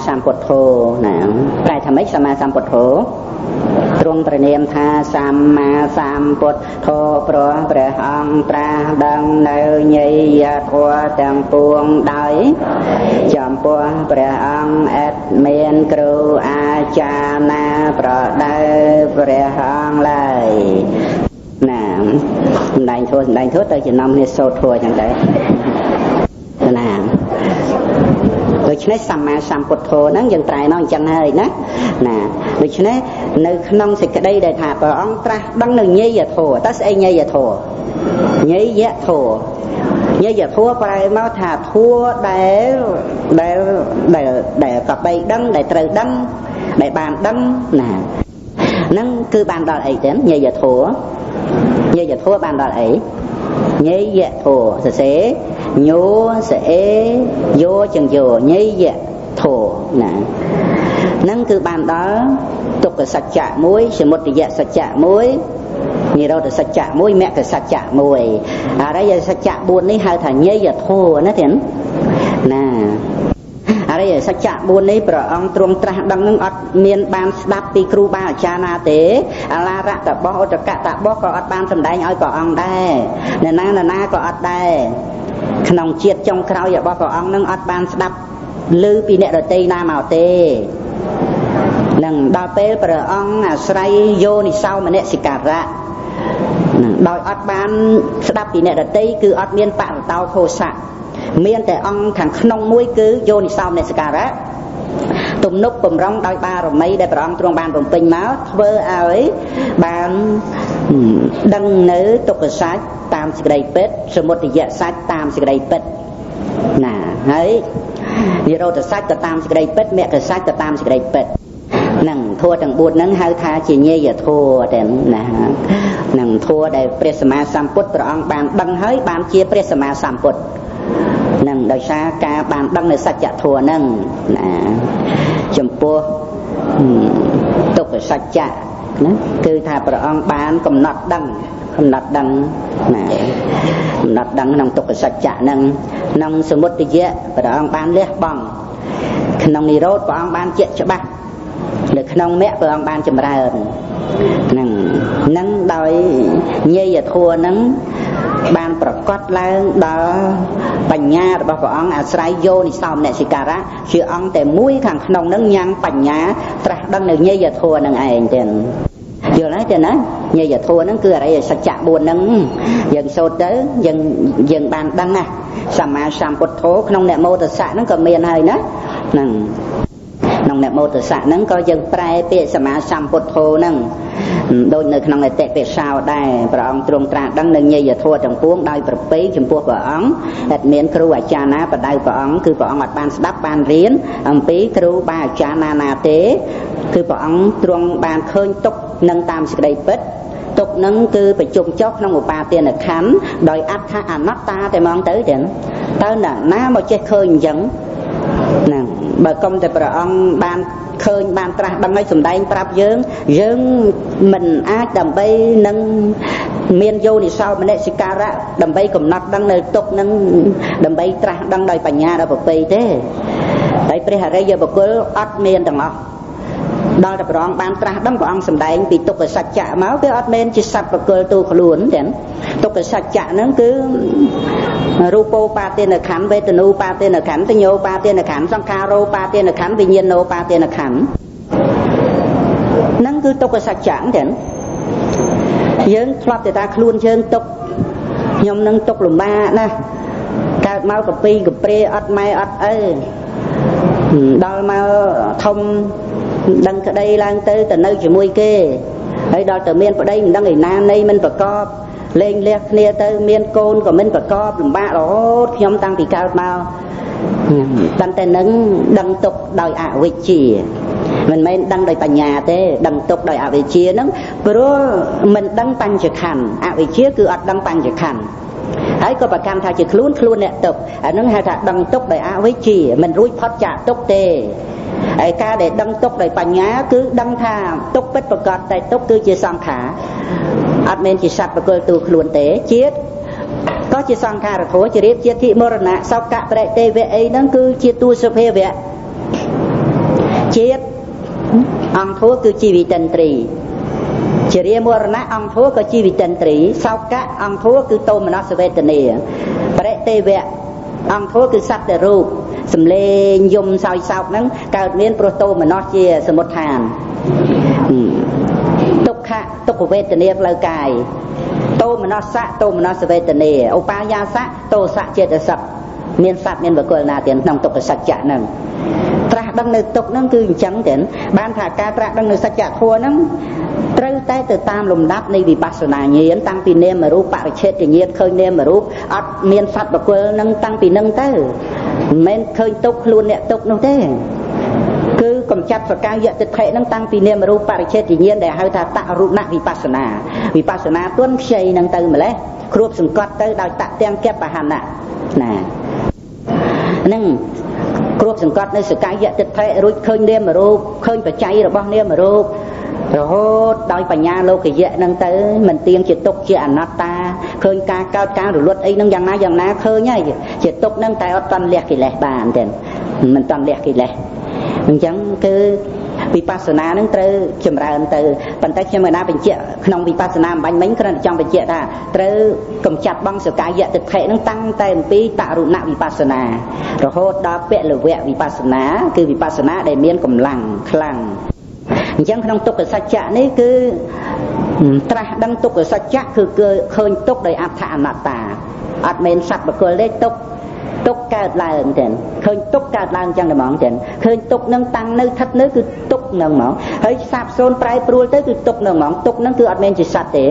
សម្ពុទ្ធោណាប្រែថាម៉េចសម្មាសម្ពុទ្ធោទ្រង់ព្រះនាមថាសម្មាសម្ពុទ្ធោព្រោះព្រះអង្គត្រាស់ដឹងនៅញយធម៌ទាំងពួងដោយចំពោះព្រះអង្គឥតមានគ្រូអាចារ្យណាប្រដៅព្រះអង្គឡើយណាសម្ដែងធម៌ទៅចំណោមគ្នាសូត្រធម៌ចឹងទៅណាដូច្នេះសម្មាសម្ពុទ្ធោហ្នឹងយើងត្រែនោះអញ្ចឹងហើយណាដូច្នេះនៅក្នុងសេចក្តីដែលថាព្រះអង្គត្រាស់ដឹងនៅញយធម៌តើស្អីញយធម៌ញយធម៌ប្រែមកថាធัวដែលកបីដឹងដែលត្រូវដឹងដែលបានដឹងណាហ្នឹងគឺបានដល់អីទៅញយធម៌បានដល់អីញយធម៌សរសេរញោសអេយោចឹងយោញយធម៌ណាហ្នឹងគឺបានដល់ទុក្ខសច្ចៈមួយសមុទយសច្ចៈមួយនិរោធសច្ចៈមួយមគ្គសច្ចៈមួយអរិយសច្ចៈ4នេះហៅថាញយធម៌ណាទៀតណាអរិយសច្ចៈ4នេះព្រះអង្គទ្រង់ត្រាស់ដឹងនឹងអត់មានបានស្ដាប់ពីគ្រូបាអាចារ្យណាទេអឡារៈតបោឧតកតបោក៏អត់បានសម្ដែងឲ្យព្រះអង្គដែរអ្នកណាក៏អត់ដែរក្នុងជាតិចុងក្រោយរបស់ព្រះអង្គនឹងអត់បានស្ដាប់ឮពីអ្នកដទៃណាមកទេនឹងដល់ពេលព្រះអង្គអាស្រ័យយោនិសោមនសិការៈដោយអត់បានស្ដាប់ពីអ្នកដទៃគឺអត់មានបរតោធោសៈមានតែអង្គខាងក្នុងមួយគឺយោនិសោមនសិការៈទំនុកបំរុងដោយបារមីដែលព្រះអង្គទ្រង់បានបំពេញមកធ្វើឲ្យបានដឹងនៅទុក្ខសច្ចតាមសេចក្តីពិតសមុទយសច្ចតាមសេចក្តីពិតណាហើយនិរោធសច្ចក៏តាមសេចក្តីពិតមគ្គសច្ចក៏តាមសេចក្តីពិតនឹងធម៌ទាំង4ហ្នឹងហៅថាជាញយធម៌តែណានឹងធម៌ដែលព្រះសម្មាសម្ពុទ្ធព្រះអង្គបានដឹងហើយបានជាព្រះសម្មាសម្ពុទ្ធនឹងដោយសារការបានដឹងនៅសច្ចធម៌ហ្នឹងណាចំពោះទុក្ខសច្ចៈណាគឺថាព្រះអង្គបានកំណត់ដឹងណាកំណត់ដឹងក្នុងទុក្ខសច្ចៈហ្នឹងក្នុងសមុទយៈព្រះអង្គបានលះបង់ក្នុងនិរោធព្រះអង្គបានជាក់ច្បាស់នៅក្នុងមគ្គព្រះអង្គបានចម្រើនហ្នឹងដោយញយធម៌ហ្នឹងបានប្រកបឡើងដល់បញ្ញារបស់ព្រះអង្គអាស្រ័យយោនិសោមនសិការៈជាអង្គតែមួយខាងក្នុងហ្នឹងញ៉ាំងបញ្ញាត្រាស់ដឹងនៅញយធម៌ហ្នឹងឯងទេយល់ហើយទេណាញយធម៌ហ្នឹងគឺអរិយសច្ចៈ4ហ្នឹងយើងសូត្រទៅយើងបានដឹងណាសម្មាសម្ពុទ្ធោក្នុងអ្នកមោទសៈហ្នឹងក៏មានហើយណាហ្នឹងក្នុងអ្នកមោទសៈហ្នឹងក៏យើងប្រែពាក្យសម្មាសម្ពុទ្ធោហ្នឹងដូចនៅក្នុងអតិពិសោដែរព្រះអង្គទ្រង់ត្រាស់ដឹងនៅញយធម៌ទាំងពួងដោយប្រពៃចំពោះព្រះអង្គតែមានគ្រូអាចារ្យណាបដៅព្រះអង្គគឺព្រះអង្គអត់បានស្ដាប់បានរៀនអំពីគ្រូបាអាចារ្យណាទេគឺព្រះអង្គទ្រង់បានឃើញទុកនឹងតាមសេចក្តីពិតទុកនឹងគឺប្រជុំចុះក្នុងឧបាទានខណ្ឌដោយអត្ថអនត្តាតែហ្មងទៅទាំងតើណាមកចេះឃើញអញ្ចឹងណាបើកុំតែព្រះអង្គបានឃើញបានត្រាស់ដឹងឲ្យសម្ដែងប្រាប់យើងមិនអាចដើម្បីនឹងមានយោនិសោមនសិការៈដើម្បីកំណត់ដឹងនៅទុកនឹងដើម្បីត្រាស់ដឹងដោយបញ្ញាដល់ប្រពៃទេហើយព្រះអរិយបុគ្គលអត់មានទាំងអស់ដល់តែព្រះអង្គបានត្រាស់ដឹងព្រះអង្គសម្ដែងពីទុក្ខសច្ចៈមកគឺអត់មានជាសត្វបុគ្គលទូខ្លួនទេទុក្ខសច្ចៈហ្នឹងគឺរូបោបាទានខណ្ឌវេទនូបាទានខណ្ឌសញ្ញោបាទានខណ្ឌសង្ខារោបាទានខណ្ឌវិញ្ញាណោបាទានខណ្ឌហ្នឹងគឺទុក្ខសច្ចៈទេយើងធ្លាប់តែថាខ្លួនយើងទុក្ខខ្ញុំនឹងទុក្ខលំបាកណាស់កើតមកកពីកព្រេអត់ម៉ែអត់ឪដល់មកធំដឹងក្តីឡើងទៅនៅជាមួយគេហើយដល់ទៅមានប្តីមិនដឹងឯណានៃមិនប្រកបលេងលះគ្នាទៅមានកូនក៏មិនប្រកបលំបាករហូតខ្ញុំតាំងពីកើតមកតែនឹងដឹងទុកដោយអវិជ្ជាមិនមែនដឹងដោយបញ្ញាទេដឹងទុកដោយអវិជ្ជាហ្នឹងព្រោះមិនដឹងបញ្ចខណ្ឌអវិជ្ជាគឺអត់ដឹងបញ្ចខណ្ឌហើយក៏ប្រកាន់ថាជាខ្លួនអ្នកទុកអាហ្នឹងហៅថាដឹងទុកដោយអវិជ្ជាមិនរួចផុតចាកទុកទេហើយការដែលដឹងទុកដោយបញ្ញាគឺដឹងថាទុកពិតប្រកបតែទុកគឺជាសង្ខារអត់មែនជាសត្វបុគ្គលទូខ្លួនទេជាតិក៏ជាសង្ខារធម៌ជ្រាបជាធិមរណៈសោកៈប្រតិទេវៈអីហ្នឹងគឺជាទូសុភាវៈ ជាតិអង្គធัวគឺជីវិតិន្ទ្រីជារាមរណៈអង្គធัวក៏ជីវិតិន្ទ្រីសោកៈអង្គធัวគឺតោមនស្សវេទនាបរិទេវៈអង្គធัวគឺសត្វតែរូបសំលេងយំសោយសោកហ្នឹងកើតមានព្រោះតោមនស្សជាសមុទ្ឋានទុក្ខៈទុក្ខវេទនាផ្លូវកាយតោមនស្សៈតោមនស្សវេទនាឧបាយាសៈតោសៈចេតសិកមានសត្វមានបុគ្គលណាទៀតក្នុងទុក្ខសច្ចៈហ្នឹងត្រាស់ដឹងនៅទុក្ខហ្នឹងគឺអញ្ចឹងទេបានថាការត្រាស់ដឹងនៅសច្ចធម៌ហ្នឹងត្រូវតែទៅតាមលំដាប់នៃវិបស្សនាញាណតាំងពីនាមរូបបរិច្ឆេទញាណឃើញនាមរូបអត់មានសត្វបុគ្គលហ្នឹងតាំងពីហ្នឹងទៅមិនមែនឃើញទុក្ខខ្លួនអ្នកទុក្ខនោះទេគឺកំចាត់សកាយតិដ្ឋិហ្នឹងតាំងពីនាមរូបបរិច្ឆេទញាណដែលហៅថាតរុណវិបស្សនាវិបស្សនាទន់ខ្ចីហ្នឹងទៅម្លេះគ្រួបសង្កត់ទៅដោយតទាំងកបហណៈណាហ្នឹងគ្រួបសង្កត់នៅសកាយតិដ្ឋិរួចឃើញនាមរូបឃើញបច្ច័យរបស់នាមរូបរហូតដោយបញ្ញាលោកយៈហ្នឹងទៅមិនទៀងជាទុកជាអនត្តាឃើញការកើតការរលត់អីហ្នឹងយ៉ាងណាឃើញហើយជាទុកហ្នឹងតែអត់តន់លះកិលេសបានទេមិនតន់លះកិលេសអញ្ចឹងគឺវិបស្សនាហ្នឹងត្រូវចម្រើនទៅប៉ុន្តែខ្ញុំមិនណាបញ្ជាក់ក្នុងវិបស្សនាអំបញ្ញមិញគ្រាន់តែចង់បញ្ជាក់ថាត្រូវកំចាត់បងសកាយតិដ្ឋិហ្នឹងតាំងតែអំពីតរុណវិបស្សនារហូតដល់ពលវៈវិបស្សនាគឺវិបស្សនាដែលមានកម្លាំងខ្លាំងអញ្ចឹងក្នុងទុក្ខសច្ចៈនេះគឺត្រាស់ដឹងទុក្ខសច្ចៈគឺឃើញទុក្ខដោយអដ្ឋអនត្តាអត់មែនសត្វបុគ្គលទេទុក្ខកើតឡើងទេឃើញទុក្ខកើតឡើងចឹងតែហ្មងទេឃើញទុក្ខនឹងតាំងនៅស្ថិតនៅគឺទុក្ខនឹងហ្មងហើយសាបសូន្យប្រែប្រួលទៅគឺទុក្ខនឹងហ្មងទុក្ខនឹងគឺអត់មានជាសត្វទេ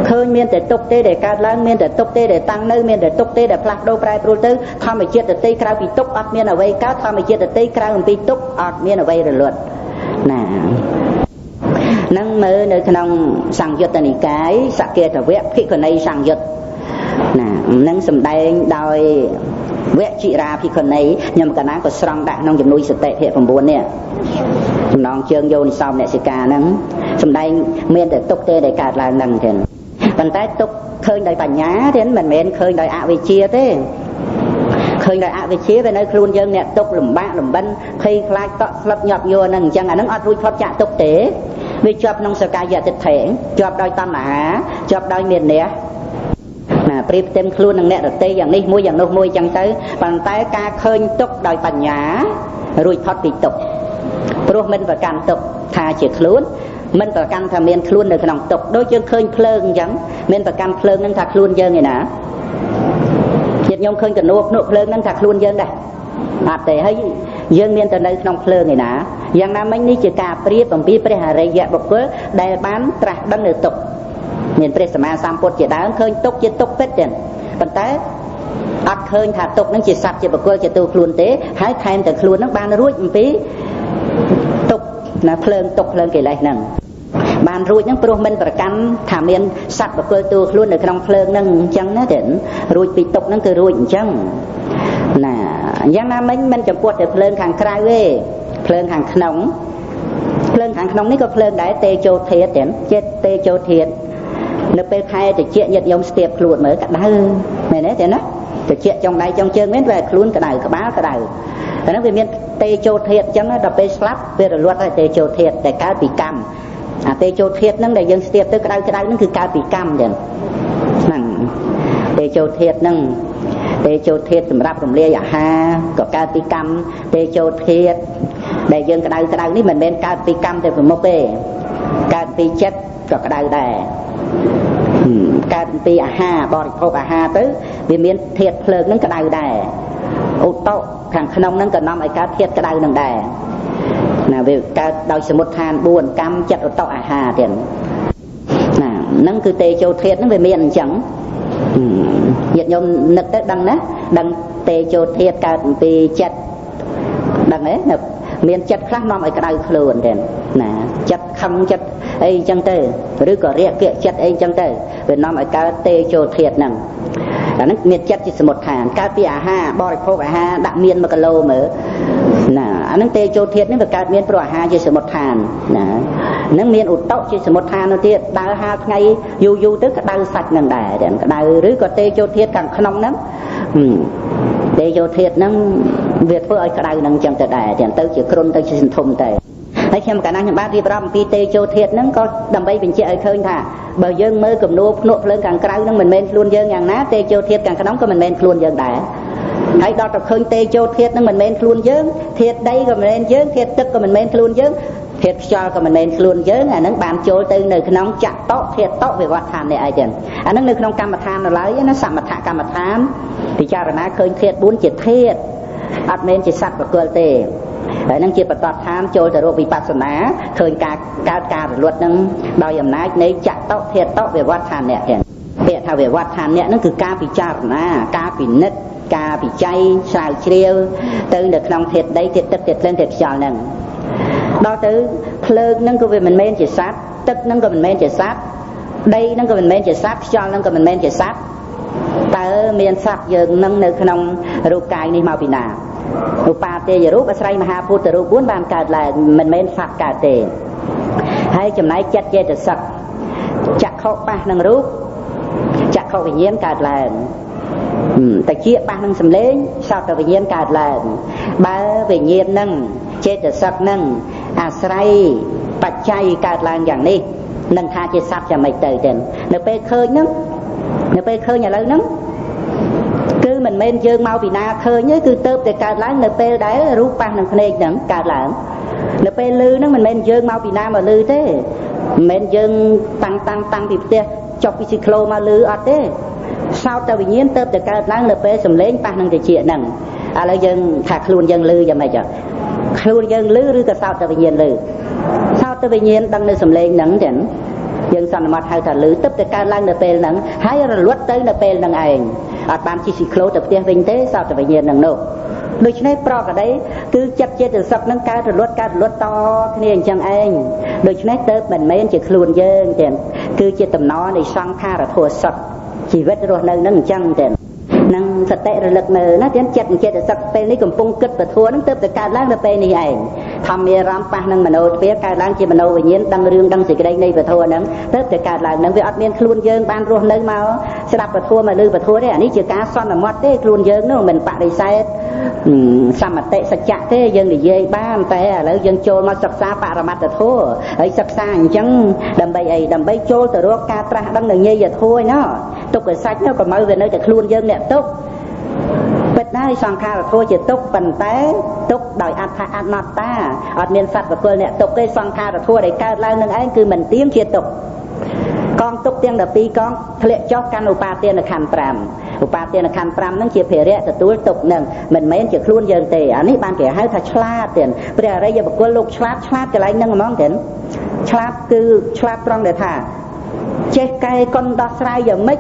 ឃើញមានតែទុក្ខទេដែលកើតឡើងមានតែទុក្ខទេដែលតាំងនៅមានតែទុក្ខទេដែលផ្លាស់ប្ដូរប្រែប្រួលទៅធម្មជាតិដតីក្រៅពីទុក្ខអត់មានអ្វីកើតធម្មជាតិដតីក្រៅអំពីទុក្ខអត់មានអ្វីរលត់ណានឹងមើលនៅក្នុងសង្យុត្តនិកាយសកេតវៈភិក្ខុនីសង្យុត្តណានឹងសម្ដែងដោយវចិរាភិក្ខុនីខ្ញុំកណាក៏ស្រង់ដាក់ក្នុងជំនួយសតិភៈ9នេះចំណងជើងយោនិសោមអ្នកសិកាហ្នឹងសម្ដែងមានតែទុក្ខទេដែលកើតឡើងហ្នឹងទេប៉ុន្តែទុក្ខឃើញដោយបញ្ញាទេមិនមែនឃើញដោយអវិជ្ជាទេឃើញដោយអវិជ្ជាវានៅខ្លួនយើងអ្នកទុក្ខលំបាកលំបិនភ័យខ្លាចតក់ស្លុតញាប់ញ័រហ្នឹងអញ្ចឹងអាហ្នឹងអត់រួចផុតចាកទុក្ខទេវាជាប់ក្នុងសកាយតិដ្ឋិជាប់ដោយតណ្ហាជាប់ដោយមានះណាប្រៀបផ្ទឹមខ្លួននឹងអ្នករតីយ៉ាងនេះមួយយ៉ាងនោះមួយចឹងទៅប៉ុន្តែការឃើញទុក្ខដោយបញ្ញារួចផុតពីទុក្ខព្រោះមិនប្រកាន់ទុក្ខថាជាខ្លួនមិនប្រកាន់ថាមានខ្លួននៅក្នុងទុក្ខដូចយើងឃើញភ្លើងអញ្ចឹងមានប្រកាន់ភ្លើងនឹងថាខ្លួនយើងឯណាជាតិខ្ញុំឃើញកណួភ្នក់ភ្លើងនឹងថាខ្លួនយើងដែរអត់ទេហើយយើងមានតែនៅក្នុងភ្លើងឯណាយ៉ាងណាមិញនេះជាការប្រៀបអំពីព្រះអរិយបុគ្គលដែលបានត្រាស់ដឹងនៅទុក្ខមានព្រះសម្មាសម្ពុទ្ធជាដើមឃើញទុក្ខជាទុក្ខពិតទេប៉ុន្តែអត់ឃើញថាទុក្ខនឹងជាសត្វជាបុគ្គលជាតួខ្លួនទេហើយថែមតែខ្លួននឹងបានរួចអំពីទុក្ខណាភ្លើងទុក្ខភ្លើងកិលេសហ្នឹងបានរួចហ្នឹងព្រោះមិនប្រកាន់ថាមានសត្វបុគ្គលតួខ្លួននៅក្នុងភ្លើងហ្នឹងអញ្ចឹងណាទេរួចពីទុក្ខហ្នឹងគឺរួចអញ្ចឹងណាយ៉ាងណាមិញមិនចំពោះតែភ្លើងខាងក្រៅទេភ្លើងខាងក្នុងភ្លើងខាងក្នុងនេះក៏ភ្លើងដែរទេជោធាតុទេចិត្តទេជោធាតុនៅពេលខែតិចញាតិញោមស្ទាបខ្លួនមើលក្តៅមែនទេណាតិចចុងដៃចុងជើងមែនតែខ្លួនក្តៅក្បាលក្តៅអាហ្នឹងវាមានទេជោធាតុអញ្ចឹងដល់ពេលស្លាប់វារលត់ហើយទេជោធាតុតែកើតពីកម្មអាទេជោធាតុហ្នឹងដែលយើងស្ទាបទៅក្តៅហ្នឹងគឺកើតពីកម្មទេហ្នឹងទេជោធាតុហ្នឹងទេជោធាតុសម្រាប់រំលាយអាហារក៏កើតពីកម្មទេជោធាតុដែលយើងក្តៅនេះមិនមែនកើតពីកម្មតែប្រមុខទេកើតពីចិត្តក៏ក្តៅដែរកើតពីអាហារបរិភោគអាហារទៅវាមានធាតុភ្លើងហ្នឹងក្តៅដែរឧតុខាងក្នុងហ្នឹងក៏នាំឲ្យកើតធាតុក្តៅហ្នឹងដែរណាវាកើតដោយសមុទ្ឋាន4កម្មចិត្តឧតុអាហារទៀតណាហ្នឹងគឺទេជោធាតុហ្នឹងវាមានអញ្ចឹងញាតិញោមនឹកទៅដឹងណាដឹងទេជោធាតុកើតពីចិត្តដឹងទេមានចិត្តខ្លះនាំឲ្យក្តៅខ្លួនទេណាចិត្តខឹងចិត្តអីចឹងទៅឬក៏រាគៈចិត្តអីចឹងទៅវានាំឲ្យកើតទេជោធាតុហ្នឹងអាហ្នឹងមានចិត្តជាសមុទ្ឋានកើតពីអាហារបរិភោគអាហារដាក់មាន1គីឡូមើលណាអាហ្នឹងទេជោធាតុនេះវាកើតមានព្រោះអាហារជាសមុទ្ឋានណាហ្នឹងមានឧតុជាសមុទ្ឋាននោះទៀតដើរហាលថ្ងៃយូរទៅក្តៅសាច់ហ្នឹងដែរក្តៅឬក៏ទេជោធាតុខាងក្នុងហ្នឹង ទេយោធាតុហ្នឹងវាធ្វើឲ្យក្តៅហ្នឹងចឹងទៅដែរទាំងទៅជាគ្រុនទៅជាសន្ធុំទៅហើយខ្ញុំកាលណាខ្ញុំបានរៀបរាប់អំពីទេយោធាតុហ្នឹងក៏ដើម្បីបញ្ជាក់ឲ្យឃើញថាបើយើងមើលគំនូរភ្នក់ភ្លើងខាងក្រៅហ្នឹងមិនមែនខ្លួនយើងយ៉ាងណាទេយោធាតុខាងក្នុងក៏មិនមែនខ្លួនយើងដែរហើយដល់ទៅឃើញទេយោធាតុហ្នឹងមិនមែនខ្លួនយើងធាតុដីក៏មិនមែនយើងធាតុទឹកក៏មិនមែនខ្លួនយើងធាតុខ្យល់ក៏មិនមែនខ្លួនយើងអាហ្នឹងបានចូលទៅនៅក្នុងចតុធាតុវិវត្តឋាននេះឯចឹងអាហ្នឹងនៅក្នុងកម្មដ្ឋាននៅឡើយណាសមថកម្មដ្ឋានពិចារណាឃើញធាតុ4ជាធាតុអត់មែនជាសត្វបុគ្គលទេហើយនឹងជាបតតឋានចូលទៅរកវិបស្សនាឃើញការកើតការរលត់នឹងដោយអំណាចនៃចតុធាតុវិវត្តឋាននេះចឹងពាក្យថាវិវត្តឋាននេះហ្នឹងគឺការពិចារណាការពិនិត្យការវិច័យស្រាវជ្រាវទៅនៅក្នុងធាតុដីធាតុទឹកធាតុភ្លើងធាតុខ្យល់ហ្នឹងដល់ទៅភ្លើងហ្នឹងក៏វាមិនមែនជាសត្វទឹកហ្នឹងក៏មិនមែនជាសត្វដីហ្នឹងក៏មិនមែនជាសត្វខ្យល់ហ្នឹងក៏មិនមែនជាសត្វតើមានសត្វយើងនឹងនៅក្នុងរូបកាយនេះមកពីណាឧបាទេយរូបអាស្រ័យមហាភូតរូប4បានកើតឡើងមិនមែនសត្វកើតទេហើយចំណែកចិត្តចេតសិកចក្ខុប៉ះនឹងរូបចក្ខុវិញ្ញាណកើតឡើងតិចប៉ះនឹងសម្លេងសោតវិញ្ញាណកើតឡើងបើវិញ្ញាណនឹងចេតសិកនឹងអាស្រ័យបច្ច័យកើតឡើងយ៉ាងនេះនឹងថាជាសត្វយ៉ាងម៉េចទៅទេនៅពេលឃើញហ្នឹងនៅពេលឃើញឥឡូវហ្នឹងគឺមិនមែនយើងមកពីណាឃើញទេគឺទៅតែកើតឡើងនៅពេលដែលរូបប៉ះនឹងភ្នែកហ្នឹងកើតឡើងនៅពេលឮហ្នឹងមិនមែនយើងមកពីណាមកឮទេមិនមែនយើងតាំងពីផ្ទះចុះពីស៊ីក្លូមកឮអត់ទេសោតវិញ្ញាណទៅតែកើតឡើងនៅពេលសំឡេងប៉ះនឹងតិចហ្នឹងឥឡូវយើងថាខ្លួនយើងឮយ៉ាងម៉េចខ្លួនយើងឮឬក៏សោតវិញ្ញាណឮសោតវិញ្ញាណដឹងនៅសំឡេងហ្នឹងចឹងយើងសន្មតហៅថាឮទៅតែកើតឡើងនៅពេលហ្នឹងហើយរលត់ទៅនៅពេលហ្នឹងឯងអត់បានជិះស៊ីក្លូទៅផ្ទះវិញទេសោតវិញ្ញាណហ្នឹងនោះដូច្នេះប្រកដីគឺចិត្តចេតសិកហ្នឹងកើតរលត់តគ្នាអញ្ចឹងឯងដូច្នេះទៅមិនមែនជាខ្លួនយើងទេគឺជាតំណនៃសង្ខារធัวសុទ្ធជីវិតរស់នៅហ្នឹងអញ្ចឹងទេនឹងសតិរលឹកនៅណាទៀតចិត្តចេតសិកពេលនេះកំពុងគិតពធัวហ្នឹងទៅតែកើតឡើងនៅពេលនេះឯងធម្មអារម្មណ៍ប៉ះនឹងមโนទ្វាកើតឡើងជាមโนវិញ្ញាណដឹងរឿងដឹងសេចក្តីនៃពធัวហ្នឹងទៅតែកើតឡើងហ្នឹងវាអត់មានខ្លួនយើងបានរស់នៅមកស្ដាប់ពធัวមកឮពធัวទេអានេះជាការសន្មតទេខ្លួនយើងនោះមិនបដិសេធសមតិសច្ចៈទេយើងនិយាយបានតែឥឡូវយើងចូលមកសិក្សាបរមត្តធัวហើយសិក្សាអញ្ចឹងដើម្បីអីដើម្បីចូលទៅរកការត្រាស់ដឹងនៅញេយធัวណោះទុកឲ្យសាច់នោះក៏មកវានៅតែខ្លួនយើងអ្នកទុកពិតណាស់សង្ខារធัวជាទុកប៉ុន្តែទុកដោយអត្ថអនត្តាអត់មានសត្វបុគ្គលអ្នកទុកទេសង្ខារធัวដែលកើតឡើងនឹងឯងគឺមិនទៀងជាទុកកងទុកទាំង12កងធ្លាក់ចុះកាន់ឧបាទានខណ្ឌ5ឧបាទានខណ្ឌ5ហ្នឹងជាភារៈទទួលទុកនឹងមិនមែនជាខ្លួនយើងទេអានេះបានគេហៅថាឆ្លាតទៀតព្រះអរិយបុគ្គលលោកឆ្លាតកន្លែងហ្នឹងហ្មងទៀតឆ្លាតគឺឆ្លាតត្រង់ដែលថាចេះកែកុនដោះស្រាយយ៉ាងម៉េច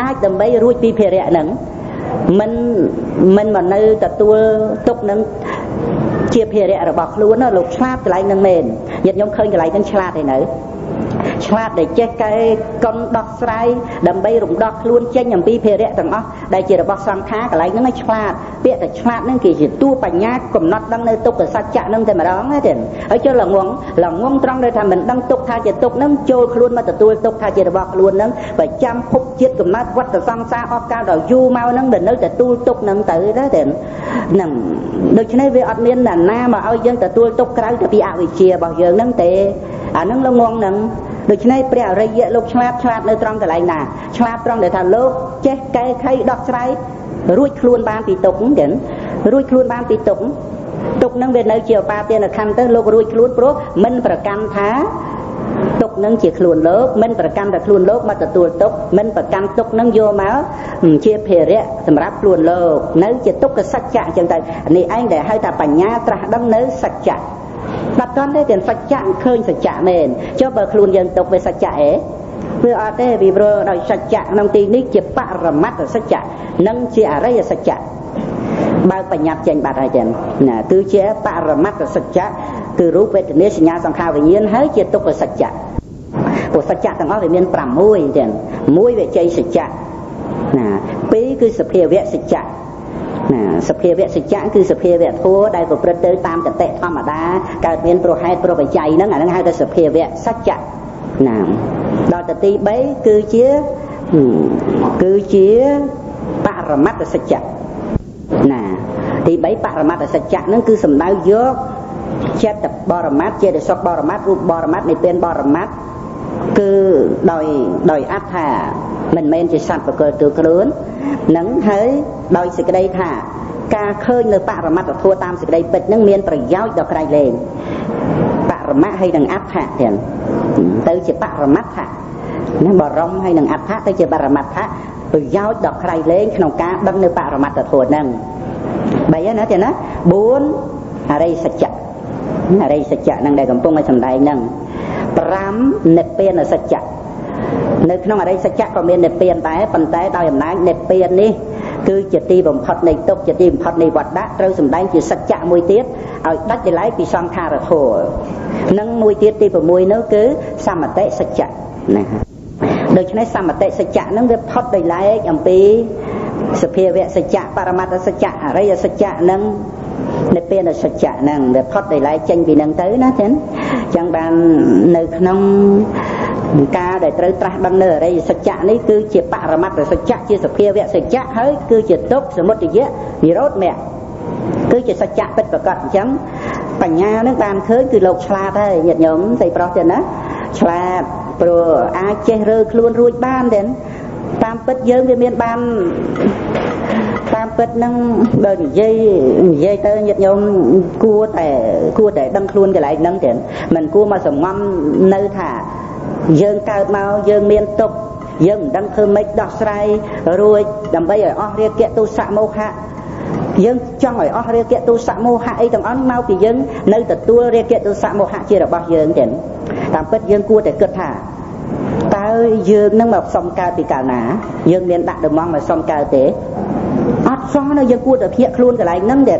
អាចដើម្បីរួចពីភារៈហ្នឹងមិនមកនៅទទួលទុកនឹងជាភារៈរបស់ខ្លួនណាលោកឆ្លាតកន្លែងហ្នឹងមែនញាតិញោមឃើញកន្លែងហ្នឹងឆ្លាតទេនៅឆ្លាតដែលចេះកែកុនដោះស្រាយដើម្បីរំដោះខ្លួនចេញអំពីភារៈទាំងអស់ដែលជារបស់សង្ខារកន្លែងហ្នឹងឲ្យឆ្លាតពាក្យតែឆ្លាតហ្នឹងគេជាតួបញ្ញាកំណត់ដឹងនៅទុក្ខសច្ចៈហ្នឹងតែម្ដងណាទេហើយចូលល្ងងត្រង់ដែលថាមិនដឹងទុក្ខថាជាទុក្ខហ្នឹងចូលខ្លួនមកទទួលទុក្ខថាជារបស់ខ្លួនហ្នឹងប្រចាំភពជាតិកំណត់វត្តសង្សារអស់កាលដល់យូរមកហ្នឹងដែលនៅទទួលទុក្ខហ្នឹងទៅណាទេហ្នឹងដូច្នេះវាអត់មានណាមកឲ្យយើងទទួលទុក្ខក្រៅពីអវិជ្ជារបស់យើងហ្នឹងទេអាហ្នឹងល្ងងហ្នឹងដូច្នេះព្រះអរិយលោកឆ្លាតនៅត្រង់កន្លែងណាឆ្លាតត្រង់ដែលថាលោកចេះកែខៃដោះស្រាយរួចខ្លួនបានពីទុក្ខទេរួចខ្លួនបានពីទុក្ខនឹងវានៅជាឧបាទានខណ្ឌទៅលោករួចខ្លួនព្រោះមិនប្រកាន់ថាទុក្ខនឹងជាខ្លួនលោកមិនប្រកាន់តែខ្លួនលោកមកទទួលទុក្ខមិនប្រកាន់ទុក្ខនឹងយកមកជាភារៈសម្រាប់ខ្លួនលោកនៅជាទុក្ខសច្ចៈអញ្ចឹងទៅនេះឯងដែលហៅថាបញ្ញាត្រាស់ដឹងនៅសច្ចៈបាត់តន់ទេទាំងសច្ចៈឃើញសច្ចៈមែនចុះបើខ្លួនយើងទុកវាសច្ចៈវាអត់ទេវាព្រោះដោយសច្ចៈក្នុងទីនេះជាបរមត្តសច្ចៈនិងជាអរិយសច្ចៈបើបញ្ញត្តិចេញបាត់ហើយចឹងណាគឺជាបរមត្តសច្ចៈគឺរូបវេទនាសញ្ញាសង្ខារវិញ្ញាណហើយជាទុក្ខសច្ចៈព្រោះសច្ចៈទាំងអស់វាមាន6ចឹង1វិជ័យសច្ចៈណា2គឺសភាវៈសច្ចៈណាសភាវៈសច្ចៈគឺសភាវៈធัวដែលប្រព្រឹត្តទៅតាមកតិធម្មតាកើតមានប្រហេតុប្របច្ច័យហ្នឹងអាហ្នឹងហៅថាសភាវៈសច្ចៈណាដល់ទៅទី3គឺជាបរមត្តសច្ចៈ ណាទី3បរមត្តសច្ចៈហ្នឹងគឺសំដៅយកចិត្តបរមត្តចេតសិកបរមត្តរូបបរមត្តនិព្វានបរមត្តគឺដោយអត្ថាមិនមែនជាសត្វបកលទូខ្លួននឹងហើយដោយសេចក្តីថាការឃើញនៅបរមត្តធម៌តាមសេចក្តីពិតនឹងមានប្រយោជន៍ដល់ក្រៃលែងបរមត្តហើយនឹងអត្ថាទៀតទៅជាបរមត្តថាណាបរមហើយនឹងអត្ថាទៅជាបរមត្តថាប្រយោជន៍ដល់ក្រៃលែងក្នុងការដឹងនៅបរមត្តធម៌ហ្នឹង3ហើយណាទៀតណា4អរិយសច្ចៈអរិយសច្ចៈហ្នឹងដែលកំពុងឲ្យសម្ដែងហ្នឹង5និព្វានសច្ចៈនៅក្នុងអរិយសច្ចៈក៏មាននិព្វានដែរប៉ុន្តែដោយអំណាចនិព្វាននេះគឺជាទីបំផុតនៃទុក្ខជាទីបំផុតនៃវដ្តត្រូវសម្ដែងជាសច្ចៈមួយទៀតឲ្យដាច់ដライពីសង្ខារធម៌និងមួយទៀតទី6នោះគឺសមតិសច្ចៈណាដូច្នេះសមតិសច្ចៈហ្នឹងវាផុតដោយឡែកអំពីសភាវៈសច្ចៈបរមត្តសច្ចៈអរិយសច្ចៈនិងនិព្វានសច្ចៈហ្នឹងវាផុតដោយឡែកចេញពីហ្នឹងទៅណាចឹងចឹងបាននៅក្នុងការដែលត្រូវត្រាស់ដឹងនៅអរិយសច្ចៈនេះគឺជាបរមត្តសច្ចៈជាសភាវៈសច្ចៈហើយគឺជាទុក្ខសមុទយៈនិរោធមគ្គគឺជាសច្ចៈពិតប្រាកដអញ្ចឹងបញ្ញានឹងបានឃើញគឺលោកឆ្លាតហើយញាតិញោមស្រីប្រុសទេណាឆ្លាតព្រោះអាចចេះរើខ្លួនរួចបានទេតាមពិតយើងវាមានបានតាមពិតនឹងបើនិយាយទៅញាតិញោមគួរតែដឹងខ្លួនកន្លែងហ្នឹងទេមិនគួរមកសំងំនៅថាយើងកើតមកយើងមានទុក្ខយើងមិនដឹងធ្វើម៉េចដោះស្រាយរួចដើម្បីឲ្យអស់រាគៈទុសៈមោហៈយើងចង់ឲ្យអស់រាគៈទុសៈមោហៈអីទាំងអស់មកពីយើងនៅទទួលរាគៈទុសៈមោហៈជារបស់យើងទេតាមពិតយើងគួរតែគិតថាតើយើងនឹងមកសុំកើតពីកាលណាយើងមានដាក់ដំងមកសុំកើតទេអត់សោះនៅយើងគួរតែភ្ញាក់ខ្លួនកន្លែងហ្នឹងទេ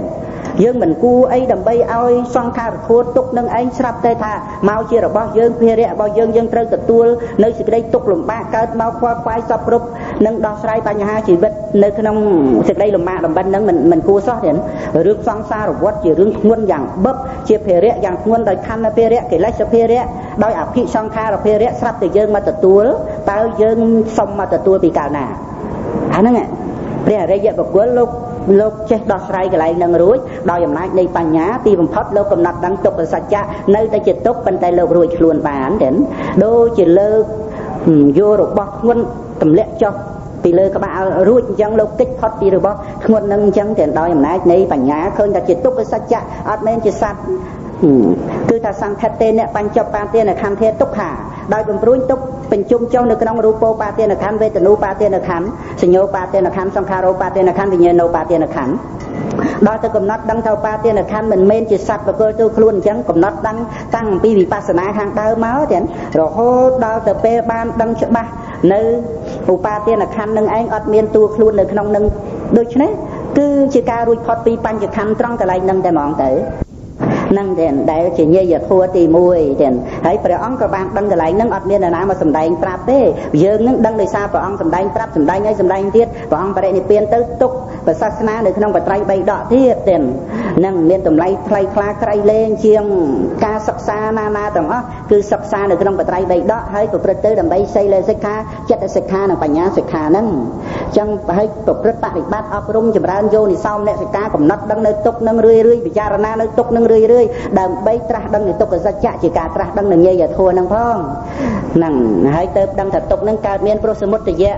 យើងមិនគួរអីដើម្បីឲ្យសង្ខារធម៌ទុកនឹងឯងស្រាប់តែថាមកជារបស់យើងភារៈរបស់យើងយើងត្រូវទទួលនៅសេចក្តីទុកលំបាកកើតមកខ្វល់ខ្វាយសពគ្រប់នឹងដោះស្រាយបញ្ហាជីវិតនៅក្នុងសេចក្តីលំបាកលំបិនហ្នឹងមិនគួរសោះទេរឿងសង្សារវដ្តជារឿងធ្ងន់យ៉ាងបឹបជាភារៈយ៉ាងធ្ងន់ដោយខណ្ឌភារៈកិលេសភារៈដោយអភិសង្ខារភារៈស្រាប់តែយើងមកទទួលតើយើងសុំមកទទួលពីកាលណាអាហ្នឹងព្រះអរិយបុគ្គលលោកចេះដោះស្រាយកន្លែងនឹងរួចដោយអំណាចនៃបញ្ញាទីបំផុតលោកកំណត់ដឹងទុក្ខសច្ចៈនៅតែជាទុក្ខប៉ុន្តែលោករួចខ្លួនបានទេដូចជាលើកយករបស់ធ្ងន់ទម្លាក់ចុះពីលើក្បាលរួចអញ្ចឹងលោកគេចផុតពីរបស់ធ្ងន់នឹងអញ្ចឹងទេដោយអំណាចនៃបញ្ញាឃើញថាជាទុក្ខសច្ចៈអត់មែនជាសត្វគឺថាសង្ខិតទេអ្នកបញ្ចប់បាទានខន្ធេទុក្ខាដោយបំព្រួញទុក្ខបញ្ជុំចុះនៅក្នុងរូបោបាទានខន្ធវេទនូបាទានខន្ធសញ្ញោបាទានខន្ធសង្ខារោបាទានខន្ធវិញ្ញាណោបាទានខន្ធដល់ទៅកំណត់ដឹងថាបាទានខន្ធមិនមែនជាសត្វបកលទៅខ្លួនអញ្ចឹងកំណត់ដឹងតាំងពីវិបស្សនាខាងដើមមកទៀតរហូតដល់ទៅពេលបានដឹងច្បាស់នៅឧបាទានខន្ធនឹងឯងអត់មានតួខ្លួននៅក្នុងនឹងដូច្នេះគឺជាការរួចផុតពីបញ្ចខន្ធត្រង់កន្លែងនឹងតែហ្មងទៅនឹងទេដែលជាញាយធัวទី1ទេហើយព្រះអង្គក៏បានដឹងកន្លែងហ្នឹងអត់មាននរណាមកសម្ដែងប្រាប់ទេយើងនឹងដឹងដោយសារព្រះអង្គសម្ដែងប្រាប់សម្ដែងហើយសម្ដែងទៀតព្រះអង្គបរិនិព្វានទៅទុកប្រសាសនានៅក្នុងបត្រៃ3ដកទៀតទេនឹងមានតម្លៃថ្លៃថ្លាក្រៃលែងជាងការសិក្សាណាទាំងអស់គឺសិក្សានៅក្នុងបត្រៃ3ដកហើយប្រព្រឹត្តទៅដើម្បីសីលសិក្ខាចិត្តសិក្ខានិងបញ្ញាសិក្ខាហ្នឹងអញ្ចឹងហើយប្រព្រឹត្តបប្រតិបត្តិអប់រំចម្រើនយោនិសោមនសិកាកំណត់ដឹងនៅទុកនឹងរឿយពិចារណានៅទុកនឹងរឿយដើម្បីត្រាស់ដឹងនៃទុក្ខសច្ចៈជាការត្រាស់ដឹងនឹងញាយធម៌ហ្នឹងផងហ្នឹងហើយទៅដឹងថាទុក្ខហ្នឹងកើតមានព្រោះសមុទយៈ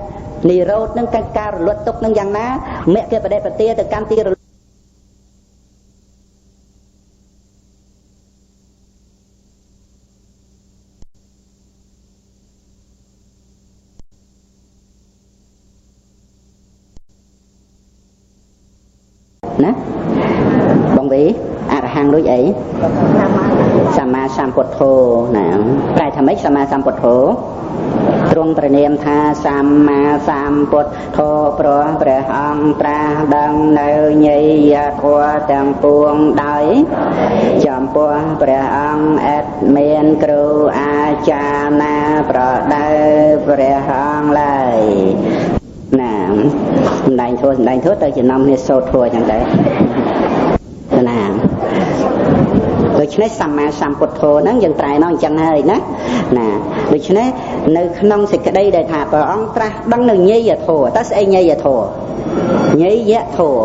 និរោធហ្នឹងការរលត់ទុក្ខហ្នឹងយ៉ាងណាមគ្គបដិបទាទៅកាន់ទីរលត់ណាបងវីអរហង្គដូចអីសម្មាសម្ពុទ្ធោណាប្រែថាម៉េចសម្មាសម្ពុទ្ធោទ្រង់ព្រះនាមថាសម្មាសម្ពុទ្ធោព្រោះព្រះអង្គត្រាស់ដឹងនៅញាយធម៌ទាំងពួងដោយចំពោះព្រះអង្គអត់មានគ្រូអាចារ្យណាប្រដៅព្រះអង្គឡើយណាសម្ដែងធម៌ទៅចំណោមគ្នាសូត្រធម៌ចឹងទៅណាដូច្នេះសម្មាសម្ពុទ្ធោហ្នឹងយើងត្រែនោះអញ្ចឹងហើយណាដូច្នេះនៅក្នុងសេចក្តីដែលថាព្រះអង្គត្រាស់ដឹងនៅញាយធម៌តើស្អីញាយធម៌ញាយធម៌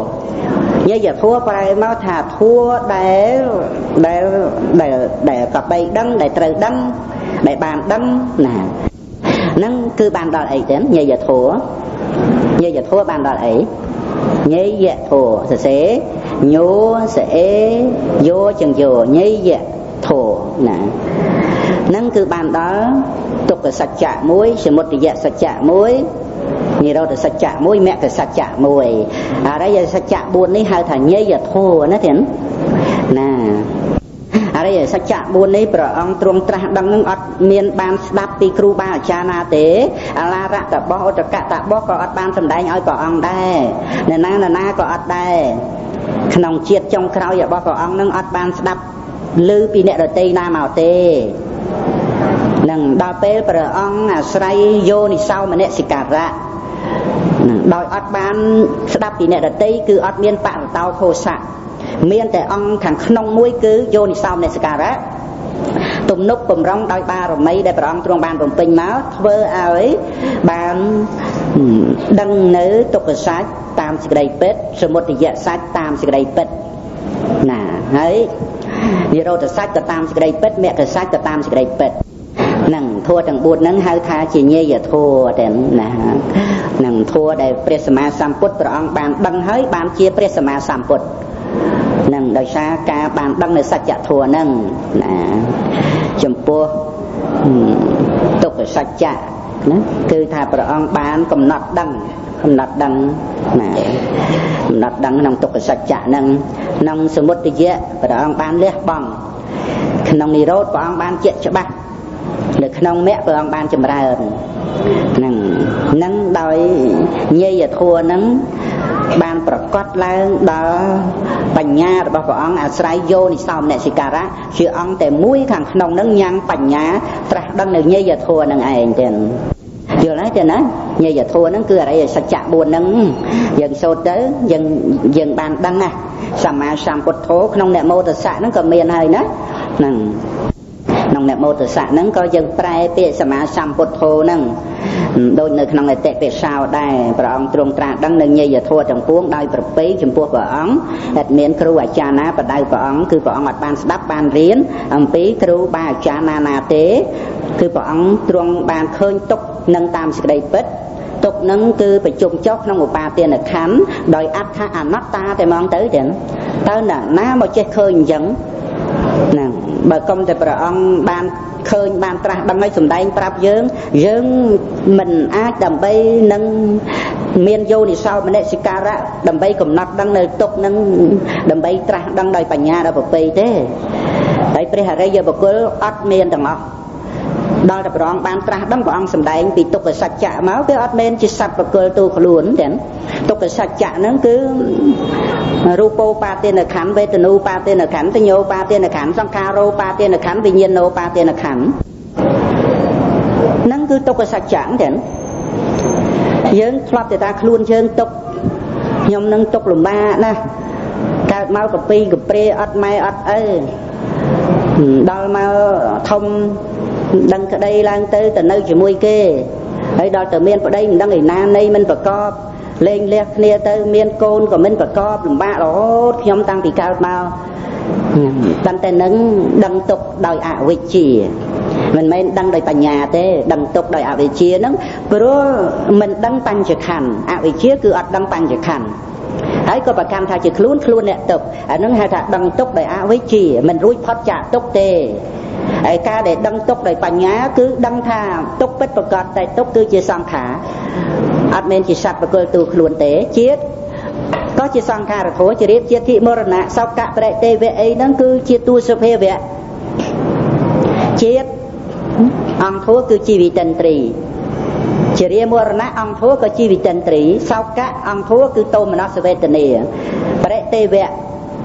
nhớ giờ thua phải mau thà thua để cặp bay đăng để trời đăng để bàn đăng nè nâng cứ bàn đòi ấy đến nhớ giờ thua bàn đòi ấy nhớ giờ thua sẽ nhô sẽ vô chừng vô nhớ giờ thua nè nâng cứ bàn đó tục là sạch chạ muối sẽ một thì sạch chạ muối như đâu là sạch chạ muối mẹ thì sạch chạ muối đây giờ sạch chạ buồn đi hai thằng nhây giờ thô nó thiệt nè đây giờ sạch chạ buồn đi bờ ông trung tra đăng nâng ọt miền ban đáp pi kru ba cha na tế la rạ tập bó tập cạ tập bó có ọt ban phần đáy nói có ông đây nè na có ọt đây nòng chiết trong khao giờ bó có ông nâng ọt ban đáp lư pi nẹt ở tây nam màu tê nâng đào pê bờ ông sray vô ni sau mà nẹt xì cà ra đòi ọt ban đáp pi nẹt ở tây cứ ọt miền bạn tao thô sạ miềnแต่ông thằng nông muối cứ vô ni sau nẹt xì cà ra tụm nút tụm rong đòi ba rồi mấy để bờ ông trong ban tụm pin máu vơ ấy ban đăng nữ tục sách tam xì đầy pết rồi một thì dạ sách tam xì đầy pết nè ấy vì rồi thì sách tam xì đầy pết mẹ thì sách tam xì đầy pết nằng thua thằng buồn nằng hai tha chỉ nhê giờ thua đến nè nằng thua để presma samput prong ban đăng hơi ban chia presma samput nằng đời xa ca ban đăng để sạch chạ thua nằng nè chấm pua tục để sạch chạ cứ tha prong ban cầm nọt đăng nè nọt đăng nằng tục để sạch chạ nằng sớm một tí dễ prong ban leh bằng nằng ni rốt prong ban chệ cho bác được nông mẹ của ông ban chùm ra nâng đòi nhây và thua nâng ban bật cót lên đó bánh nha của ông sray vô thì sau này xì cà rá chứ ông để mũi thằng nông nâng nhang bánh nha đăng được nhây và thua nâng ai tiền vừa nói tiền á nhây và thua nâng cứ ở đây sạch chạ buồn nâng dần sâu tới dần bàn đăng nè sàm bột thố nông nẹ mô tờ xạ nó còn miền hơi nữa nông nẹp mô tự xạ nâng có dân prai bệ xa má xăm bột thô nâng đôi nơi nông này tệ bệ sao đây bà ông trung tra đăng nâng nhây giờ thua trong cuốn đôi bà bế chùm buộc bà ông hệt miễn kru ở cha ná bà đai bà ông cứ bà ông ở ban đắp ban riêng ông bí kru ba cha ná ná tế cứ bà ông trung ban khơi tục nâng tam sự đầy bích tục nâng cứ phải chung chốc nông một ba tiền ở khánh đòi áp tha à nát ta thì mong tới đến tao là ná một chết khơi dẫn nè bà công thì bà ông ban khơi ban tra đăng ấy sùng đánh prap dương mình ác đầm bay nâng miền vô thì sao mà nè sikara đầm bay cùng nát đăng nơi tục nâng đầm bay tra đăng đời bành nhà đâu bậc bê thế đấy bây giờ giờ bậc cứ ắt miền đằng ngọc đó là bà ông ban tra đăng bà ông sùng đánh bị tục ở sạch chạ máu cái ắt miền chỉ sạch bậc cứ tu luôn đến tục ở sạch chạ nó cứ rupo pa tiên ở khánh vetanu pa tiên ở khánh tinh nhô pa tiên ở khánh sankaro pa tiên ở khánh vinyano pa tiên ở khánh nâng cứ tục ở sạch chẳng đến dưỡng thoát thì ta luôn chơi tục nhom nâng tục lùm ba nè cao mau cà pi cà pre ớt mai ớt ơi đo mau thông đăng cái đây lang tới từ nơi chỉ mui kê ấy đo từ miền ở đây mình đang ở nam đây mình phải co lên lẹt nia tới miền côn của mình phải co lùm ba đó nhóm tăng thì cao mau tăng tên nâng đăng tục đòi ảo vị chỉ mình mới đăng đòi bành nhà thế đăng tục đòi ảo vị chia nó bữa mình đăng bành trực hành ảo vị chia cứ đăng bành trực hành ấy có bà cam thay chỉ luôn nè tục nó hay là đăng tục đòi ảo vị chỉ mình rúi thoát trả tục tê ấy ca để đăng tục đòi bành nhà cứ đăng tha tục bết bạc gọt tại tục cứ chia sang khả admin chỉ sạch và cơ tu luôn tế chiết có chia sang khả rồi thối chỉ riêng chia thị mô nạ sau cả đại tê về ấy nó cứ chia tu sơ phê vậy chiết ông thua cứ chi vị tần trì chỉ riêng mô nạ ông thua có chi vị tần trì sau cả ông thua cứ tô mà nó sơ phê tần nì đại tê về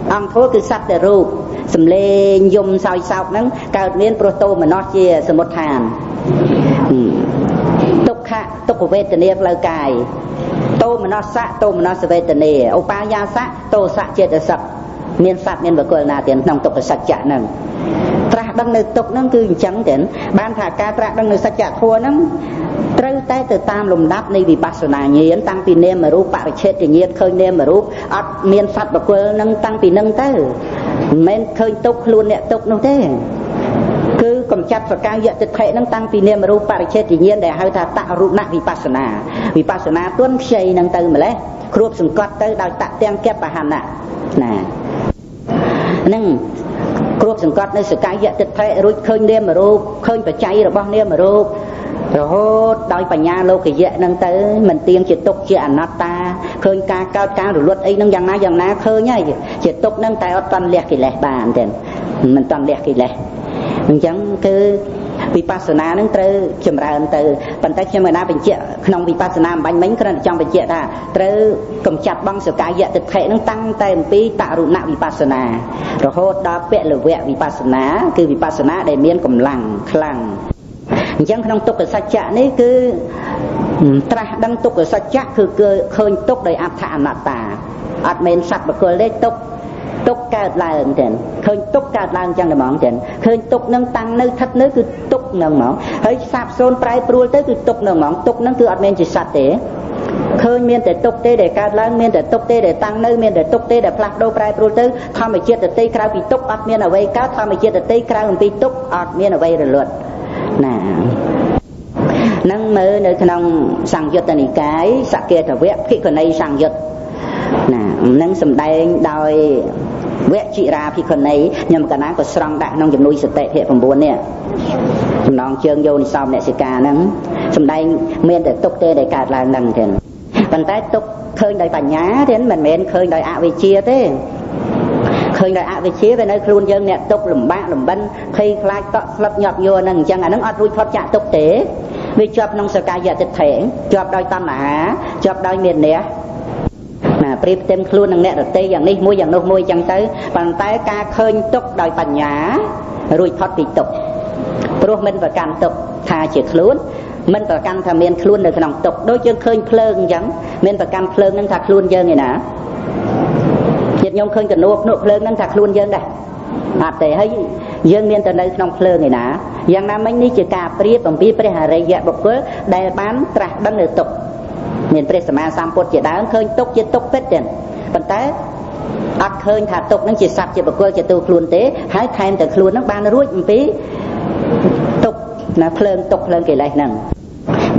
ông thua cứ sạch để rụp sầm lên dùng sau nó cao miên proto mà nó chia sơ một hàn tục của vệ tần lời cài tô mà nó sẽ vệ tần opa ya sa tô sa chết ở sập miền sạt miền bờ cờ là tiền nòng tục ở sạch chả nằng tra ស់ដឹងនៅទុកហ្នឹងគឺអញ្ចឹងទេបានថាការត្រាស់ដឹងនៅសច្ចធម៌ហ្នឹងត្រូវតែទៅតាមលំដាប់នៃវិបស្សនាញាណតាំងពីនាមរូបបរិច្ឆេទញាណឃើញនាមរូបអត់មានសត្វបុគ្គលហ្នឹងតាំងពីហ្នឹងទៅមិនមែនឃើញទុកខ្លួនអ្នកទុកនោះទេគឺកំចាត់សកាយតិដ្ឋិហ្នឹងតាំងពីនាមរូបបរិច្ឆេទញាណដែលហៅថាតរូបណវិបស្សនាទន់ខ្ចីហ្នឹងទៅម្លេះគ្រួបសង្កត់ទៅដោយតទាំងកបហណៈណាហ្នឹងគ្រួបសង្កត់នៅសកាយតិដ្ឋិរួចឃើញនាមរូបឃើញបច្ច័យរបស់នាមរូបរហូតដោយបញ្ញាលោកយៈហ្នឹងទៅមិនទៀងជាទុកជាអនត្តាឃើញការកើតការរលត់អីហ្នឹងយ៉ាងណាឃើញហើយជាទុកហ្នឹងតែអត់តាន់លះកិលេសបានទេមិនតាន់លះកិលេសអញ្ចឹងគឺវិបស្សនានឹងត្រូវចម្រើនទៅប៉ុន្តែខ្ញុំមិនណាបញ្ជាក់ក្នុងវិបស្សនាអំបញ្ញមិញគ្រាន់តែចង់បញ្ជាក់ថាត្រូវកំចាត់បងសកាយតិដ្ឋិនឹងតាំងតែអំពីតរុណវិបស្សនារហូតដល់ពលវៈវិបស្សនាគឺវិបស្សនាដែលមានកម្លាំងខ្លាំងអញ្ចឹងក្នុងទុក្ខសច្ចៈនេះគឺត្រាស់ដឹងទុក្ខសច្ចៈគឺឃើញទុក្ខដោយអត្ថអនត្តាអត់មែនសត្វបុគ្គលទេទុកកើតឡើងទេឃើញទុកកើតឡើងចឹងតែហ្មងទេឃើញទុកនឹងតាំងនៅស្ថិតនៅគឺទុកនឹងហ្មងហើយសាបសូន្យប្រែប្រួលទៅគឺទុកនឹងហ្មងទុកនឹងគឺអត់មានជាសត្វទេឃើញមានតែទុកទេដែលកើតឡើងមានតែទុកទេដែលតាំងនៅមានតែទុកទេដែលផ្លាស់ប្ដូរប្រែប្រួលទៅធម្មជាតិដតីក្រៅពីទុកអត់មានអ្វីកើតធម្មជាតិដតីក្រៅអំពីទុកអត់មានអ្វីរលត់ណានឹងមើលនៅក្នុងសង្យុត្តនិកាយសកេតវៈភិក្ខុនីសង្យុត្តណានឹងសម្ដែងដោយវចិរាភិក្ខុនីខ្ញុំកណ្ណាក៏ស្រង់ដាក់ក្នុងជំនួយសតិភៈ9នេះចំណងជើងយោនិសោមអ្នកសិកាហ្នឹងសម្ដែងមានតែទុកទេដែលកើតឡើងហ្នឹងទេប៉ុន្តែទុកឃើញដោយបញ្ញាទេមិនមែនឃើញដោយអវិជ្ជាទេឃើញដោយអវិជ្ជាវានៅខ្លួនយើងអ្នកទុកលំបាកលំបិនភ័យខ្លាចតក់ស្លុតញាប់ញ័រហ្នឹងអញ្ចឹងអាហ្នឹងអត់រួចផុតចាក់ទុកទេវាជាប់ក្នុងសកាយតិដ្ឋិជាប់ដោយតណ្ហាជាប់ដោយមានះណាប្រៀបផ្ទឹមខ្លួននឹងអ្នករទេយ៉ាងនេះមួយយ៉ាងនោះមួយចឹងទៅប៉ុន្តែការឃើញទុកដោយបញ្ញារួចផុតពីទុកព្រោះមិនប្រកាន់ទុកថាជាខ្លួនមិនប្រកាន់ថាមានខ្លួននៅក្នុងទុកដូចយើងឃើញភ្លើងអញ្ចឹងមានប្រកាន់ភ្លើងនឹងថាខ្លួនយើងឯណាចិត្តខ្ញុំឃើញកណួភ្នក់ភ្លើងនឹងថាខ្លួនយើងដែរអត់ទេហើយយើងមានតែនៅក្នុងភ្លើងឯណាយ៉ាងណាមិញនេះជាការប្រៀបអំពីព្រះអរិយបុគ្គលដែលបានត្រាស់ដឹងនៅទុកមានព្រះសម្មាសម្ពុទ្ធជាដើមឃើញទុកជាទុកពិតទេប៉ុន្តែអត់ឃើញថាទុកនឹងជាសត្វជាបុគ្គលជាទូខ្លួនទេហើយថែមតែខ្លួននឹងបានរួចអំពីទុកណាភ្លើងទុកភ្លើងកិលេសហ្នឹង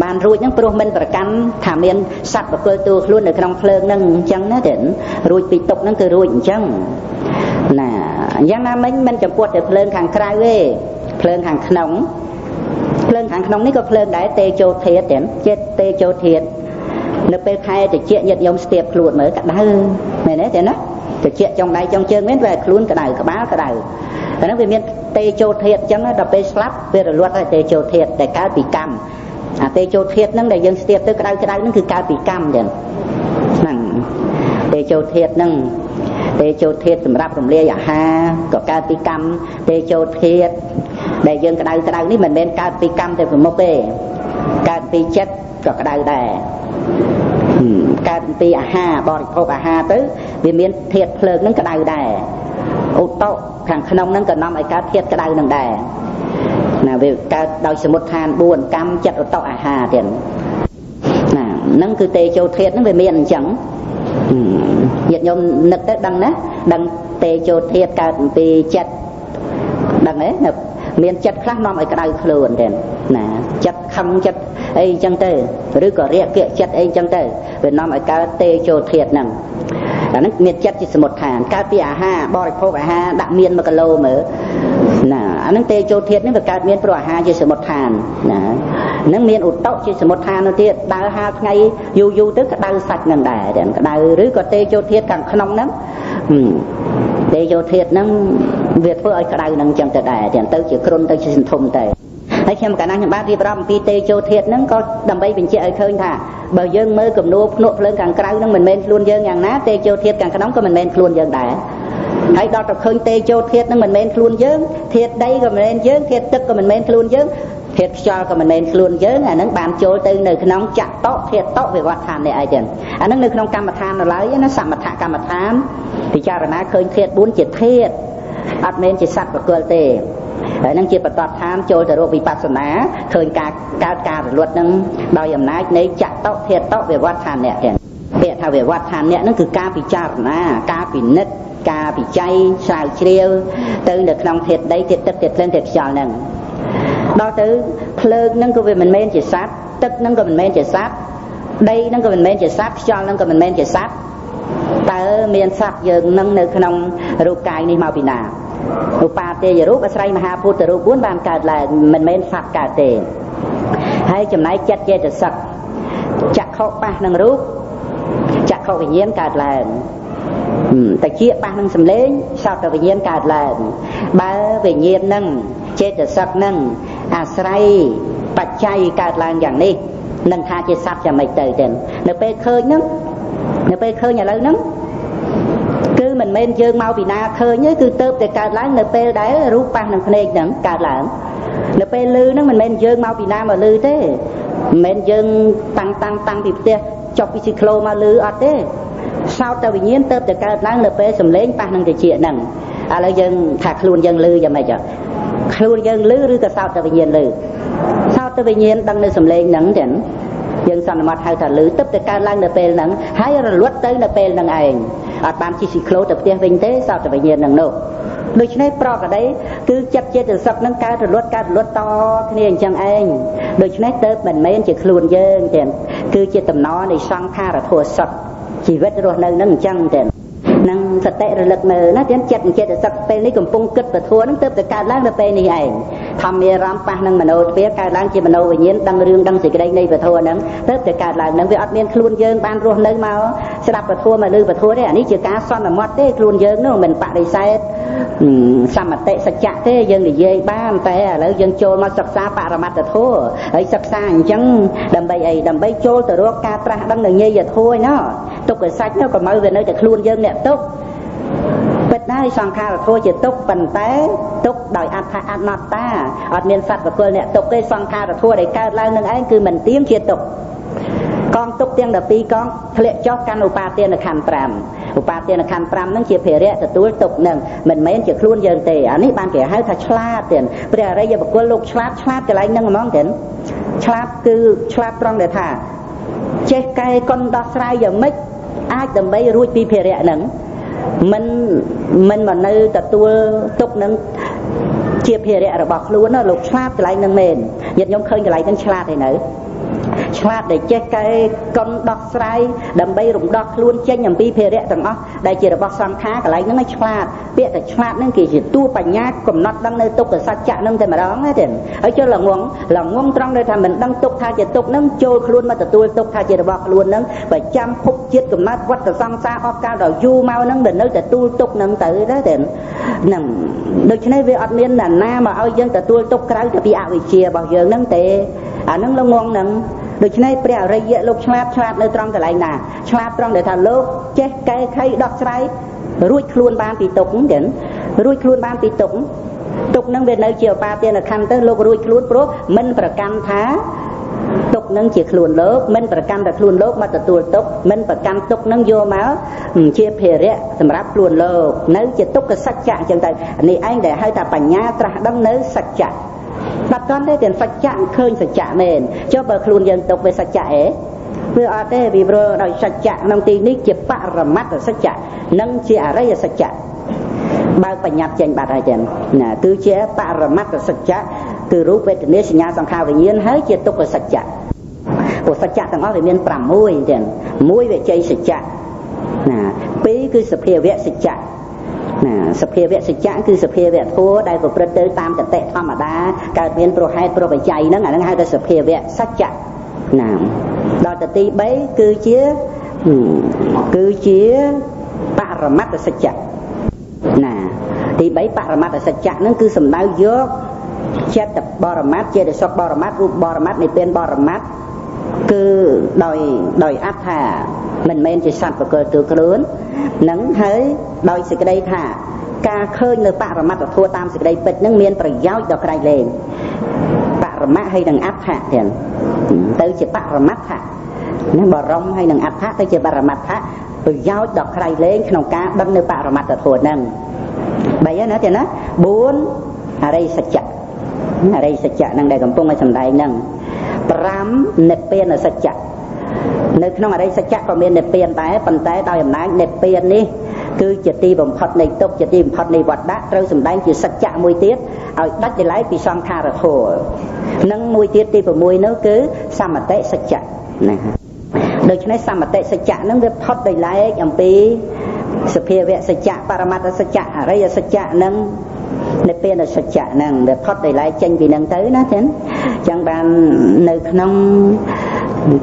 បានរួចហ្នឹងព្រោះមិនប្រកាន់ថាមានសត្វបុគ្គលទូខ្លួននៅក្នុងភ្លើងហ្នឹងអញ្ចឹងណាទេរួចពីទុកហ្នឹងគឺរួចអញ្ចឹងណាយ៉ាងណាមិញមិនចំពោះតែភ្លើងខាងក្រៅទេភ្លើងខាងក្នុងនេះក៏ភ្លើងដែរទេជោធាតុទេចិត្តទេជោធាតុនៅពេលខែតិចញាតិញោមស្ទាបខ្លួនមើលក្តៅមែនទេណាតិចចុងដៃចុងជើងមានវាខ្លួនក្តៅក្បាលក្តៅអាហ្នឹងវាមានទេជោធាតុអញ្ចឹងដល់ពេលស្លាប់វារលត់ហើយទេជោធាតុដែលកើតពីកម្មអាទេជោធាតុហ្នឹងដែលយើងស្ទាបទៅក្តៅហ្នឹងគឺកើតពីកម្មទេហ្នឹងទេជោធាតុហ្នឹងទេជោធាតុសម្រាប់រំលាយអាហារក៏កើតពីកម្មទេជោធាតុដែលយើងក្តៅនេះមិនមែនកើតពីកម្មតែប្រមុខទេកើតពីចិត្តក៏ក្តៅដែរកើតពីអាហារបរិភោគអាហារទៅវាមានធាតុភ្លើងហ្នឹងក្តៅដែរឧតុខាងក្នុងហ្នឹងក៏នាំឲ្យកើតធាតុក្តៅហ្នឹងដែរណាវាកើតដោយសមុទ្ឋាន4កម្មចិត្តឧតុអាហារទៀតណាហ្នឹងគឺទេជោធាតុហ្នឹងវាមានអញ្ចឹងញាតិញោមនឹកទៅដឹងណាដឹងទេជោធាតុកើតពីចិត្តដឹងទេមានចិត្តខ្លះនាំឲ្យក្តៅខ្លួនទេណាចិត្តខឹងចិត្តអីចឹងទៅឬក៏រាគៈចិត្តអីចឹងទៅវានាំឲ្យកើតទេជោធាតុហ្នឹងអាហ្នឹងមានចិត្តជាសមុទ្ឋានកើតពីអាហារបរិភោគអាហារដាក់មាន1គីឡូមើលណាអាហ្នឹងទេជោធាតុហ្នឹងវាកើតមានព្រោះអាហារជាសមុទ្ឋានណាហ្នឹងមានឧតុជាសមុទ្ឋាននោះទៀតដើរហាលថ្ងៃយូរទៅក្តៅសាច់ហ្នឹងដែរក្តៅឬក៏ទេជោធាតុខាងក្នុងហ្នឹងទេជោធាតុហ្នឹងវាធ្វើឲ្យក្តៅហ្នឹងចឹងទៅដែរទៅជាគ្រុនទៅជាសន្ធុំទៅហើយខ្ញុំកាលណាខ្ញុំបានរៀបរាប់អំពីទេជោធាតុហ្នឹងក៏ដើម្បីបញ្ជាក់ឲ្យឃើញថាបើយើងមើលគំនូរភ្នក់ភ្លើងខាងក្រៅហ្នឹងមិនមែនខ្លួនយើងយ៉ាងណាទេជោធាតុខាងក្នុងក៏មិនមែនខ្លួនយើងដែរហើយដល់ទៅឃើញទេជោធាតុហ្នឹងមិនមែនខ្លួនយើងធាតុដីក៏មិនមែនយើងធាតុទឹកក៏មិនមែនខ្លួនយើងធាតុខ្យល់ក៏មិនមែនខ្លួនយើងអាហ្នឹងបានចូលទៅនៅក្នុងចក្តធាតុវិវត្តឋាននេះឯងអាហ្នឹងនៅក្នុងកម្មដ្ឋាននៅឡើយណាសមថកម្មដ្ឋានពិចារណាឃើញធាតុ4ជាធាតុអត់មែនជាសត្វបុគ្គលទេ ហើយនឹងជាបតតឋានចូលទៅរកវិបស្សនាឃើញការកើតការរលត់នឹងដោយអំណាចនៃចតុធាតុវិវត្តឋានៈទាំងពាក្យថាវិវត្តឋានៈហ្នឹងគឺការពិចារណាការពិនិត្យការវិច័យស្រាវជ្រាវទៅនៅក្នុងធាតុដីធាតុទឹកធាតុភ្លើងធាតុខ្យល់ហ្នឹងដល់ទៅភ្លើងហ្នឹងក៏វាមិនមែនជាសត្វទឹកហ្នឹងក៏មិនមែនជាសត្វដីហ្នឹងក៏មិនមែនជាសត្វខ្យល់ហ្នឹងក៏មិនមែនជាសត្វតើមានសត្វយើងនឹងនៅក្នុងរូបកាយនេះមកពីណាឧបាទេយរូបអាស្រ័យមហាភូតរូប4បានកើតឡើងមិនមែនសត្វកើតទេហើយចំណែកចិត្តចេតសិកចក្ខុប៉ះនឹងរូបចក្ខុវិញ្ញាណកើតឡើងតែជាប៉ះនឹងសម្លេងសោតវិញ្ញាណកើតឡើងបើវិញ្ញាណនឹងចេតសិកនឹងអាស្រ័យបច្ច័យកើតឡើងយ៉ាងនេះនឹងថាជាសត្វយ៉ាងម៉េចទៅទេនៅពេលឃើញហ្នឹងនៅពេលឃើញឥឡូវហ្នឹងគឺមិនមែនយើងមកពីណាឃើញទេគឺទៅតែកើតឡើងនៅពេលដែលរូបប៉ះនឹងភ្នែកហ្នឹងកើតឡើងនៅពេលឮហ្នឹងមិនមែនយើងមកពីណាមកឮទេមិនមែនយើងតាំងពីផ្ទះចុះពីស៊ីក្លូមកឮអត់ទេសោតតែវិញ្ញាណទៅតែកើតឡើងនៅពេលសំឡេងប៉ះនឹងតិចហ្នឹងឥឡូវយើងថាខ្លួនយើងឮយ៉ាងម៉េចខ្លួនយើងឮឬក៏សោតតែវិញ្ញាណឮសោតតែវិញ្ញាណដឹងនៅសំឡេងហ្នឹងទេយើងសន្មតហៅថាឮទៅតែកើតឡើងនៅពេលហ្នឹងហើយរលត់ទៅនៅពេលហ្នឹងឯងអត់បានជិះស៊ីក្លូទៅផ្ទះវិញទេសោតតែវិញ្ញាណហ្នឹងនោះដូច្នេះប្រកដីគឺចិត្តចេតសិកហ្នឹងកើតរលត់តគ្នាអញ្ចឹងឯងដូច្នេះទៅមិនមែនជាខ្លួនយើងទេគឺជាតំណនៃសង្ខារធัวសុទ្ធជីវិតរស់នៅហ្នឹងអញ្ចឹងទេនឹងសតិរលឹកមើលណាទៀតចិត្តចេតសិកពេលនេះកំពុងគិតពធัวហ្នឹងទៅតែកើតឡើងនៅពេលនេះឯងធម្មអារម្មណ៍ប៉ះនឹងមโนទ្វាកើតឡើងជាមโนវិញ្ញាណដឹងរឿងដឹងសេចក្តីនៃពធัวហ្នឹងទៅតែកើតឡើងហ្នឹងវាអត់មានខ្លួនយើងបានរស់នៅមកស្ដាប់ពធัวមកឮពធัวទេអានេះជាការសន្មតទេខ្លួនយើងនោះមិនបដិសេធសមតិសច្ចៈទេយើងនិយាយបានតែឥឡូវយើងចូលមកសិក្សាបរមត្តធัวហើយសិក្សាអញ្ចឹងដើម្បីអីដើម្បីចូលទៅរកការត្រាស់ដឹងនៅញេយធัวឯណោះទុក្ខសាច់នោះក៏មកវានៅតែខ្លួនយើងអ្នកទុក្ខពិតណាស់សង្ខារធัวជាទុក្ខប៉ុន្តែទុក្ខដោយអត្ថអនត្តាអត់មានសត្វបុគ្គលអ្នកទុក្ខទេសង្ខារធัวដែលកើតឡើងនឹងឯងគឺមិនទៀងជាទុក្ខកងទុក្ខទាំង12កងធ្លាក់ចុះកាន់ឧបាទានខណ្ឌ5ឧបាទានខណ្ឌ5ហ្នឹងជាភារៈទទួលទុក្ខនឹងមិនមែនជាខ្លួនយើងទេអានេះបានគេហៅថាឆ្លាតទេព្រះអរិយបុគ្គលលោកឆ្លាតកន្លែងហ្នឹងហ្មងទេឆ្លាតគឺឆ្លាតត្រង់ដែលថាចេះកែកុនដោះស្រាយយ៉ាងម៉េចអាចដើម្បីរួចពីភារៈហ្នឹងមិនមកនៅទទួលទុកនឹងជាភារៈរបស់ខ្លួនណាលោកឆ្លាតកន្លែងហ្នឹងមែនញាតិញោមឃើញកន្លែងហ្នឹងឆ្លាតទេនៅឆ្លាតដែលចេះកែកុនដោះស្រាយដើម្បីរំដោះខ្លួនចេញអំពីភារៈទាំងអស់ដែលជារបស់សង្ខារកន្លែងហ្នឹងឲ្យឆ្លាតពាក្យតែឆ្លាតហ្នឹងគេជាតួបញ្ញាកំណត់ដឹងនៅទុក្ខសច្ចៈហ្នឹងតែម្ដងទេហើយចូលល្ងងត្រង់ដែលថាមិនដឹងទុក្ខថាជាទុក្ខហ្នឹងចូលខ្លួនមកទទួលទុក្ខថាជារបស់ខ្លួនហ្នឹងប្រចាំភពជាតិកំណត់វត្តសង្សារអស់កាលដល់យូរមកហ្នឹងដែលនៅទទួលទុក្ខហ្នឹងទៅទេហ្នឹងដូច្នេះវាអត់មានណាមកឲ្យយើងទទួលទុក្ខក្រៅពីអវិជ្ជារបស់យើងហ្នឹងទេអាហ្នឹងល្ងងហ្នឹងដូច្នេះព្រះអរិយលោកឆ្លាតនៅត្រង់កន្លែងណាឆ្លាតត្រង់ដែលថាលោកចេះកែខៃដោះស្រាយរួចខ្លួនបានពីទុក្ខទេរួចខ្លួនបានពីទុក្ខហ្នឹងវានៅជាឧបាទានខណ្ឌទៅលោករួចខ្លួនព្រោះមិនប្រកាន់ថាទុក្ខហ្នឹងជាខ្លួនលោកមិនប្រកាន់តែខ្លួនលោកមកទទួលទុក្ខមិនប្រកាន់ទុក្ខហ្នឹងយកមកជាភារៈសម្រាប់ខ្លួនលោកនៅជាទុក្ខសច្ចៈអញ្ចឹងទៅនេះឯងដែលហៅថាបញ្ញាត្រាស់ដឹងនៅសច្ចៈបាត់តន់ទេទាំងសច្ចៈឃើញសច្ចៈមែនចុះបើខ្លួនយើងទុកវាសច្ចៈវាអត់ទេវាព្រោះដោយសច្ចៈក្នុងទីនេះជាបរមត្តសច្ចៈនិងជាអរិយសច្ចៈបើបញ្ញត្តិចេញបាត់ហើយចឹងណាគឺជាបរមត្តសច្ចៈគឺរូបវេទនាសញ្ញាសង្ខារវិញ្ញាណហើយជាទុក្ខសច្ចៈព្រោះសច្ចៈទាំងអស់វាមាន6ចឹង1វិជ័យសច្ចៈណា2គឺសភាវៈសច្ចៈណាសភាវៈសច្ចៈគឺសភាវៈធัวដែលប្រព្រឹត្តទៅតាមកតិធម្មតាកើតមានប្រហេតុប្របច្ច័យហ្នឹងអាហ្នឹងហៅថាសភាវៈសច្ចៈណាដល់ទៅទី3គឺជាបរមត្តសច្ចៈណាទី3បរមត្តសច្ចៈហ្នឹងគឺសំដៅយកចិត្តបរមត្តចេតសិកបរមត្តរូបបរមត្តនិព្វានបរមត្តគឺដោយអត្ថាមិនមែនជាសត្វបកលទូខ្លួននឹងហើយដោយសេចក្តីថាការឃើញនៅបរមត្តធัวតាមសេចក្តីពិតនឹងមានប្រយោជន៍ដល់ក្រៃលែងបរមត្តហើយនឹងអត្ថាទៀតទៅជាបរមត្តណាបរមហើយនឹងអត្ថាទៅជាបរមត្តប្រយោជន៍ដល់ក្រៃលែងក្នុងការដឹងនៅបរមត្តធัวហ្នឹង3ហើយណាទៀតណា4 អរិយសច្ចៈនឹងដែលកំពុងឲ្យសម្ដែងហ្នឹង5និព្វានសច្ចៈនៅក្នុងអរិយសច្ចៈក៏មាននិព្វានដែរប៉ុន្តែដោយអំណាចនិព្វាននេះគឺជាទីបំផុតនៃទុក្ខជាទីបំផុតនៃវដ្តៈត្រូវសម្ដែងជាសច្ចៈមួយទៀតឲ្យដាច់ចលែកពីសង្ខារធម៌នឹងមួយទៀតទី6នោះគឺសមតិសច្ចៈណាដូច្នេះសមតិសច្ចៈនឹងវាផុតដោយឡែកអំពីសភាវៈសច្ចៈបរមត្តសច្ចៈអរិយសច្ចៈនឹងនិព្វានសច្ចៈនឹងវាផុតដោយឡែកចេញពីនឹងទៅណាចឹងចឹងបាននៅក្នុង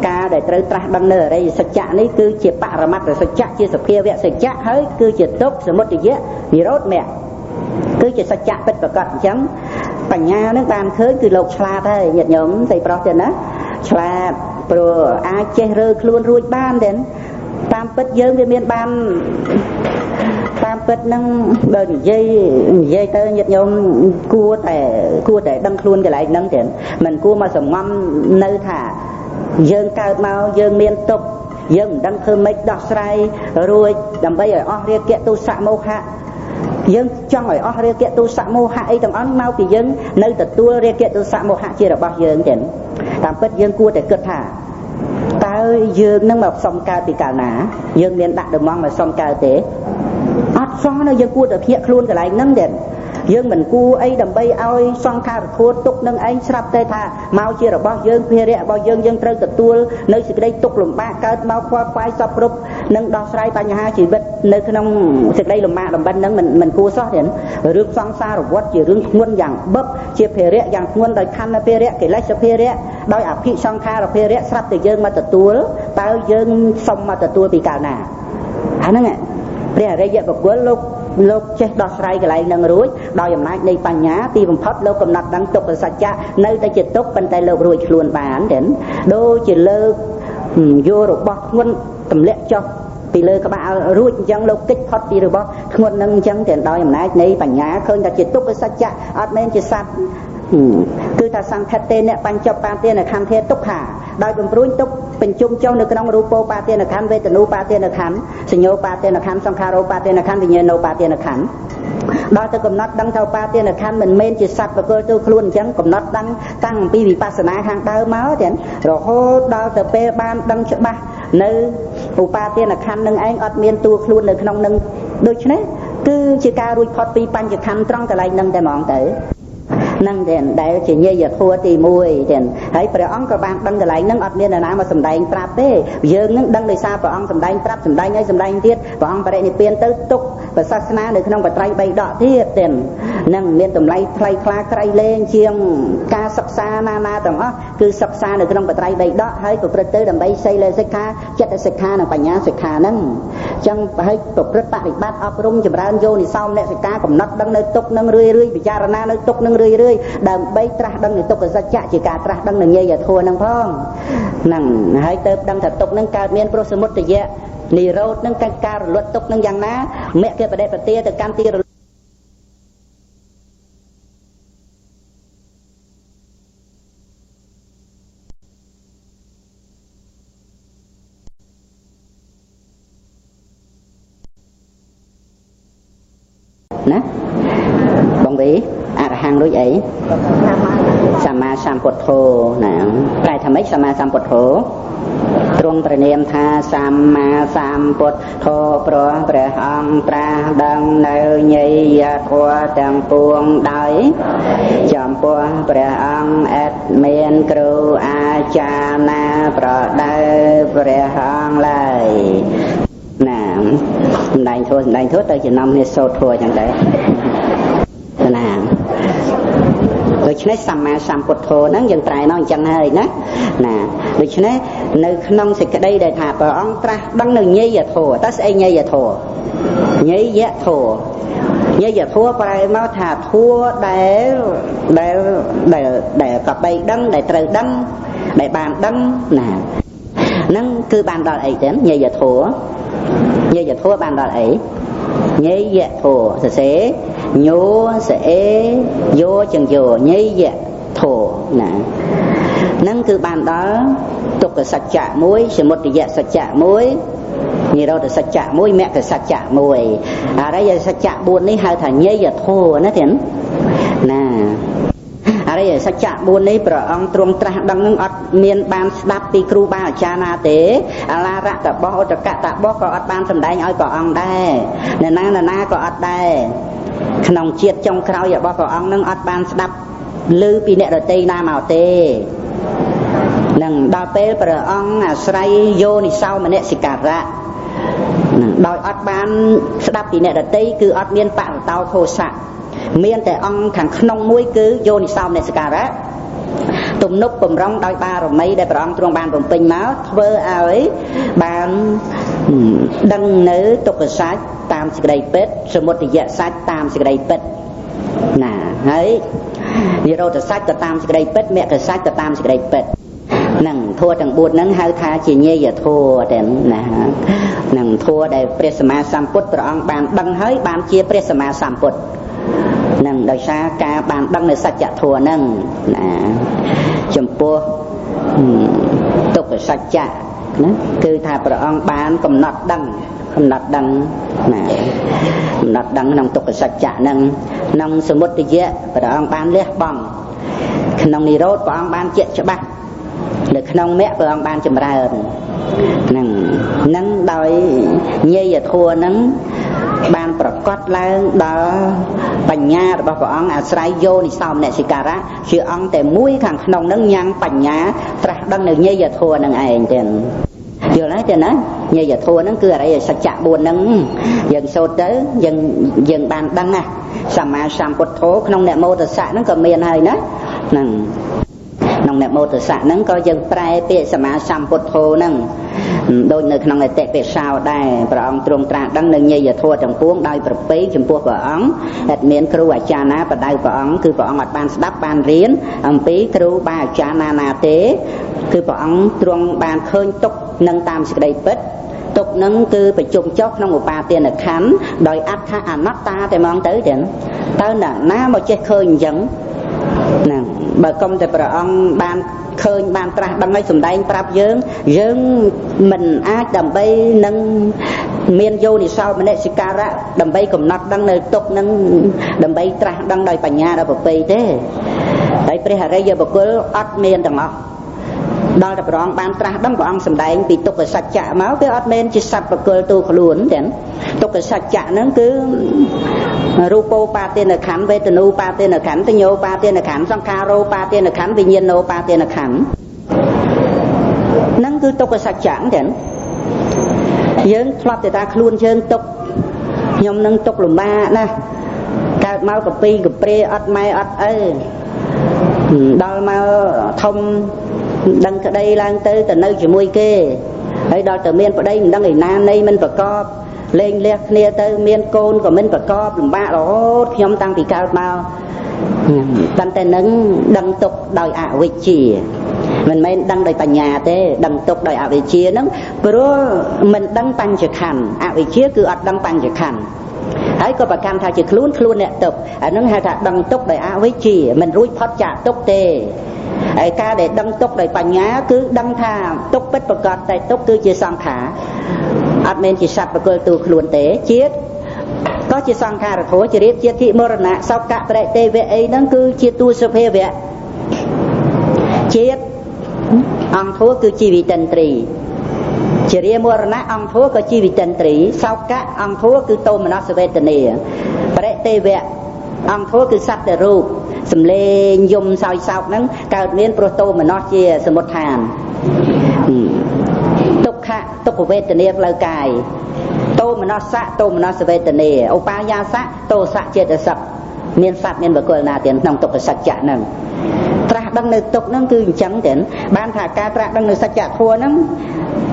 ការដែលត្រូវត្រាស់ដឹងនៅអរិយសច្ចៈនេះគឺជាបរមត្តសច្ចៈជាសភាវៈសច្ចៈហើយគឺជាទុក្ខសមុទយៈនិរោធមគ្គគឺជាសច្ចៈពិតប្រាកដអញ្ចឹងបញ្ញានឹងបានឃើញគឺលោកឆ្លាតហើយញាតិញោមស្រីប្រុសទេណាឆ្លាតព្រោះអាចចេះរើខ្លួនរួចបានទេតាមពិតយើងវាមានបានតាមពិតនឹងបើនិយាយទៅញាតិញោមគួរតែដឹងខ្លួនកន្លែងហ្នឹងទេមិនគួរមកសំងំនៅថាយើងកើតមកយើងមានទុក្ខយើងមិនដឹងធ្វើម៉េចដោះស្រាយរួចដើម្បីឲ្យអស់រាគៈទុសៈមោហៈយើងចង់ឲ្យអស់រាគៈទុសៈមោហៈអីទាំងអស់មកពីយើងនៅទទួលរាគៈទុសៈមោហៈជារបស់យើងទេតាមពិតយើងគួរតែគិតថាតើយើងនឹងមកសុំកើតពីកាលណាយើងមានដាក់ដំងមកសុំកើតទេអត់សោះនៅយើងគួរតែភ្ញាក់ខ្លួនកន្លែងហ្នឹងទេយើងមិនគួរអីដើម្បីឲ្យសង្ខារធัวទុកនឹងឯងស្រាប់តែថាមកជារបស់យើងភារៈរបស់យើងយើងត្រូវទទួលនៅសេចក្តីទុកលំបាកកើតមកខ្វល់ខ្វាយសពគ្រប់នឹងដោះស្រាយបញ្ហាជីវិតនៅក្នុងសេចក្តីលំបាកលំបិនហ្នឹងមិនគួរសោះទេរឿងសង្សារវដ្តជារឿងធ្ងន់យ៉ាងបឹកជាភារៈយ៉ាងធ្ងន់ដោយខណ្ឌភារៈកិលេសភារៈដោយអភិសង្ខារភារៈស្រាប់តែយើងមកទទួលតើយើងសុំមកទទួលពីកាលណាអាហ្នឹងព្រះអរិយបុគ្គលលោកចេះដោះស្រាយកន្លែងនឹងរួចដោយអំណាចនៃបញ្ញាទីបំផុតលោកកំណត់ដឹងទុក្ខសច្ចៈនៅតែជាទុក្ខប៉ុន្តែលោករួចខ្លួនបានទេដូចជាលើកយករបស់ធ្ងន់ទម្លាក់ចុះពីលើក្បាលរួចអញ្ចឹងលោកគេចផុតពីរបស់ធ្ងន់នឹងអញ្ចឹងទេដោយអំណាចនៃបញ្ញាឃើញថាជាទុក្ខសច្ចៈអត់មែនជាសត្វគឺថាសង្ខិតទេអ្នកបញ្ចប់បាទានខន្ធេទុក្ខាដោយបំព្រួញទុក្ខបញ្ជុំចុះនៅក្នុងរូបោបាទានខន្ធវេទនូបាទានខន្ធសញ្ញោបាទានខន្ធសង្ខារោបាទានខន្ធវិញ្ញាណោបាទានខន្ធដល់ទៅកំណត់ដឹងថាបាទានខន្ធមិនមែនជាសត្វបកលទៅខ្លួនអញ្ចឹងកំណត់ដឹងតាំងពីវិបស្សនាខាងដើមមកទៀតរហូតដល់ទៅពេលបានដឹងច្បាស់នៅឧបាទានខន្ធនឹងឯងអត់មានតួខ្លួននៅក្នុងនឹងដូច្នេះគឺជាការរួចផុតពីបញ្ចខន្ធត្រង់កន្លែងនឹងតែហ្មងទៅនឹងទេដែលជាញាយធัวទី1ទេហើយព្រះអង្គក៏បានដឹងកន្លែងហ្នឹងអត់មាននរណាមកសម្ដែងប្រាប់ទេយើងនឹងដឹងដោយសារព្រះអង្គសម្ដែងប្រាប់សម្ដែងឲ្យសម្ដែងទៀតព្រះអង្គបរិនិព្វានទៅទុកប្រសាសនានៅក្នុងបត្រៃ3ដកទៀតទេនឹងមានតម្លៃថ្លៃថ្លាក្រៃលែងជាងការសិក្សាណាទាំងអស់គឺសិក្សានៅក្នុងបត្រៃ3ដកហើយប្រព្រឹត្តទៅដើម្បីសីលសិក្ខាចិត្តសិក្ខានិងបញ្ញាសិក្ខាហ្នឹងអញ្ចឹងហើយប្រព្រឹត្តបប្រតិបត្តិអប់រំចម្រើនយោនិសោមនសិកាកំណត់ដឹងនៅទុកនឹងរឿយពិចារណានៅទុកនឹងរឿយដើម្បីត្រាស់ដឹងនៅទុក្ខសច្ចៈជាការត្រាស់ដឹងនៅញាយធัวនឹងផងហ្នឹងហើយទៅដឹងថាទុកនឹងកើតមានព្រោះសមុទយៈនិរោធនឹងការរលត់ទុកនឹងយ៉ាងណាមគ្គបដិបទាទៅកម្មទីណាបងវីអរហង្គរួចអីសម្មាសម្ពុទ្ធោណាប្រែថាម៉េចសម្មាសម្ពុទ្ធោទ្រង់ព្រះនាមថាសម្មាសម្ពុទ្ធោព្រោះព្រះអង្គត្រាស់ដឹងនៅញាយធัวទាំងពួងដោយចំពោះព្រះអង្គអត់មានគ្រូអាចារ្យណាប្រដៅព្រះអង្គឡើយណាសម្ដែងធัวទៅចំណំគ្នាសូត្រធัวចឹងទៅណាដូច្នេះសម្មាសម្ពុទ្ធោហ្នឹងយើងត្រែនោះអញ្ចឹងហើយណាដូច្នេះនៅក្នុងសេចក្តីដែលថាព្រះអង្គត្រាស់ដឹងនៅញាយធัวតើស្អីញាយធัวញាយធัวប្រែមកថាធัวដែលកបីដឹងដែលត្រូវដឹងដែលបានដឹងណាហ្នឹងគឺបានដល់អីទៅញាយធัวបានដល់អីញាយធัวសរសេរញោសអេយោចឹងយោញាយធัวណាហ្នឹងគឺបានដល់ទុក្ខសច្ចៈ1សមុទយសច្ចៈ1និរោធសច្ចៈ1មគ្គសច្ចៈ1អរិយសច្ចៈ4នេះហៅថាញាយធัวណាទេ ណាអរិយសច្ចៈ4នេះព្រះអង្គទ្រង់ត្រាស់ដឹងនឹងអត់មានបានស្ដាប់ពីគ្រូបាអាចារ្យណាទេអឡារៈតបោឧតកតបោក៏អត់បានសម្ដែងឲ្យព្រះអង្គដែរអ្នកណាក៏អត់ដែរក្នុងជាតិចុងក្រោយរបស់ព្រះអង្គនឹងអត់បានស្ដាប់ឮពីអ្នកដទៃណាមកទេនឹងដល់ពេលព្រះអង្គអាស្រ័យយោនិសោមនសិការៈដោយអត់បានស្ដាប់ពីអ្នកដទៃគឺអត់មានបរតោធោសៈមានតែអង្គខាងក្នុងមួយគឺយោនិសោមនសិការៈទំនុកបំរុងដោយបារមីដែលព្រះអង្គទ្រង់បានបំពេញមកធ្វើឲ្យបានដឹងនៅទុក្ខសច្ចតាមសេចក្តីពិតសមុទយសច្ចតាមសេចក្តីពិតណាហើយនិរោធសច្ចក៏តាមសេចក្តីពិតមគ្គសច្ចក៏តាមសេចក្តីពិតនឹងធัวទាំង4ហ្នឹងហៅថាជាញេយធัวតែណានឹងធัวដែលព្រះសម្មាសម្ពុទ្ធព្រះអង្គបានដឹងហើយបានជាព្រះសម្មាសម្ពុទ្ធនឹងដោយសារការបានដឹងនៅសច្ចធัวហ្នឹងណាចំពោះទុក្ខសច្ចៈណាគឺថាព្រះអង្គបានកំណត់ដឹងណាកំណត់ដឹងក្នុងទុក្ខសច្ចៈហ្នឹងក្នុងសមុទយៈព្រះអង្គបានលះបង់ក្នុងនិរោធព្រះអង្គបានជាក់ច្បាស់នៅក្នុងមគ្គព្រះអង្គបានចម្រើននឹងដោយញេយធัวហ្នឹងបានប្រកបឡើងដល់បញ្ញារបស់ព្រះអង្គអាស្រ័យយោនិសោមនសិការៈជាអង្គតែមួយខាងក្នុងហ្នឹងញ៉ាំងបញ្ញាត្រាស់ដឹងនៅញេយធัวហ្នឹងឯងទេយល់ហើយទេណាញេយធัวហ្នឹងគឺអរិយសច្ចៈ4ហ្នឹងយើងសូត្រទៅយើងបានដឹងណាសម្មាសម្ពុទ្ធោក្នុងអ្នកមោទសៈហ្នឹងក៏មានហើយណាហ្នឹងក្នុងអ្នកមោទសៈហ្នឹងក៏យើងប្រែពាក្យសម្មាសម្ពុទ្ធោហ្នឹងដូចនៅក្នុងអតិពិសោដែរព្រះអង្គទ្រង់ត្រាស់ដឹងនៅញេយធัวទាំងពួងដោយប្រពៃចំពោះព្រះអង្គតែមានគ្រូអាចារ្យណាបដៅព្រះអង្គគឺព្រះអង្គអត់បានស្ដាប់បានរៀនអំពីគ្រូបាអាចារ្យណាទេគឺព្រះអង្គទ្រង់បានឃើញទុកនឹងតាមសេចក្តីពិតទុកនឹងគឺប្រជុំចុះក្នុងឧបាទានខណ្ឌដោយអត្ថអនត្តាតែហ្មងទៅតើណាមកចេះឃើញអញ្ចឹងណាបើកុំតែព្រះអង្គបានឃើញបានត្រាស់ដឹងឲ្យសម្ដែងប្រាប់យើងមិនអាចដើម្បីនឹងមានយោនិសោមនសិការៈដើម្បីកំណត់ដឹងនៅទុកនឹងដើម្បីត្រាស់ដឹងដោយបញ្ញាដល់ប្រពៃទេហើយព្រះអរិយបុគ្គលអត់មានទាំងអស់ដល់តែព្រះអង្គបានត្រាស់ដឹងព្រះអង្គសម្ដែងពីទុក្ខសច្ចៈមកគឺអត់មានជាសត្វបុគ្គលទូខ្លួនទេទុក្ខសច្ចៈហ្នឹងគឺរូបោបាទានខណ្ឌវេទនូបាទានខណ្ឌសញ្ញោបាទានខណ្ឌសង្ខារោបាទានខណ្ឌវិញ្ញាណោបាទានខណ្ឌហ្នឹងគឺទុក្ខសច្ចៈទេយើងធ្លាប់តែថាខ្លួនយើងទុក្ខខ្ញុំនឹងទុក្ខលំបាកណាស់កើតមកកពីកព្រេអត់ម៉ែអត់ឪដល់មកធំដឹងក្តីឡើងទៅនៅជាមួយគេហើយដល់ទៅមានប្តីមិនដឹងឯណានៃមិនប្រកបលេងលះគ្នាទៅមានកូនក៏មិនប្រកបលំបាករហូតខ្ញុំតាំងពីកើតមកតែតែនឹងដឹងទុកដោយអវិជ្ជាមិនមែនដឹងដោយបញ្ញាទេដឹងទុកដោយអវិជ្ជាហ្នឹងព្រោះមិនដឹងបញ្ចខណ្ឌអវិជ្ជាគឺអត់ដឹងបញ្ចខណ្ឌហើយក៏ប្រកាន់ថាជាខ្លួនអ្នកទុកអាហ្នឹងហៅថាដឹងទុកដោយអវិជ្ជាមិនរួចផុតចាកទុកទេហើយការដែលដឹងទុកដោយបញ្ញាគឺដឹងថាទុកពិតប្រកបតែទុកគឺជាសង្ខារអត់មែនជាសត្វបុគ្គលទូខ្លួនទេជាតិក៏ជាសង្ខារធម៌ជារៀបជាធិមរណៈសោកៈប្រតិទេវៈអីហ្នឹងគឺជាទូសភាវៈជាតិអង្គធัวគឺជីវិតិន្ទ្រីជារាមរណៈអង្គធัวក៏ជីវិតិន្ទ្រីសោកៈអង្គធัวគឺតោមនស្សវេទនាប្រតិទេវៈអង្គធัวគឺសត្វតែរូបសំលេងយំសោយសោកហ្នឹងកើតមានព្រោះតោមនស្សជាសមុទ្ឋានទុក្ខៈទុក្ខវេទនាផ្លូវកាយតោមនស្សៈតោមនស្សវេទនាឧបាយាសៈតោសៈចេតសិកមានសត្វមានបុគ្គលណាទៀតក្នុងទុក្ខសច្ចៈហ្នឹងត្រាស់ដឹងនៅទុក្ខហ្នឹងគឺអញ្ចឹងទេបានថាការត្រាស់ដឹងនៅសច្ចធម៌ហ្នឹង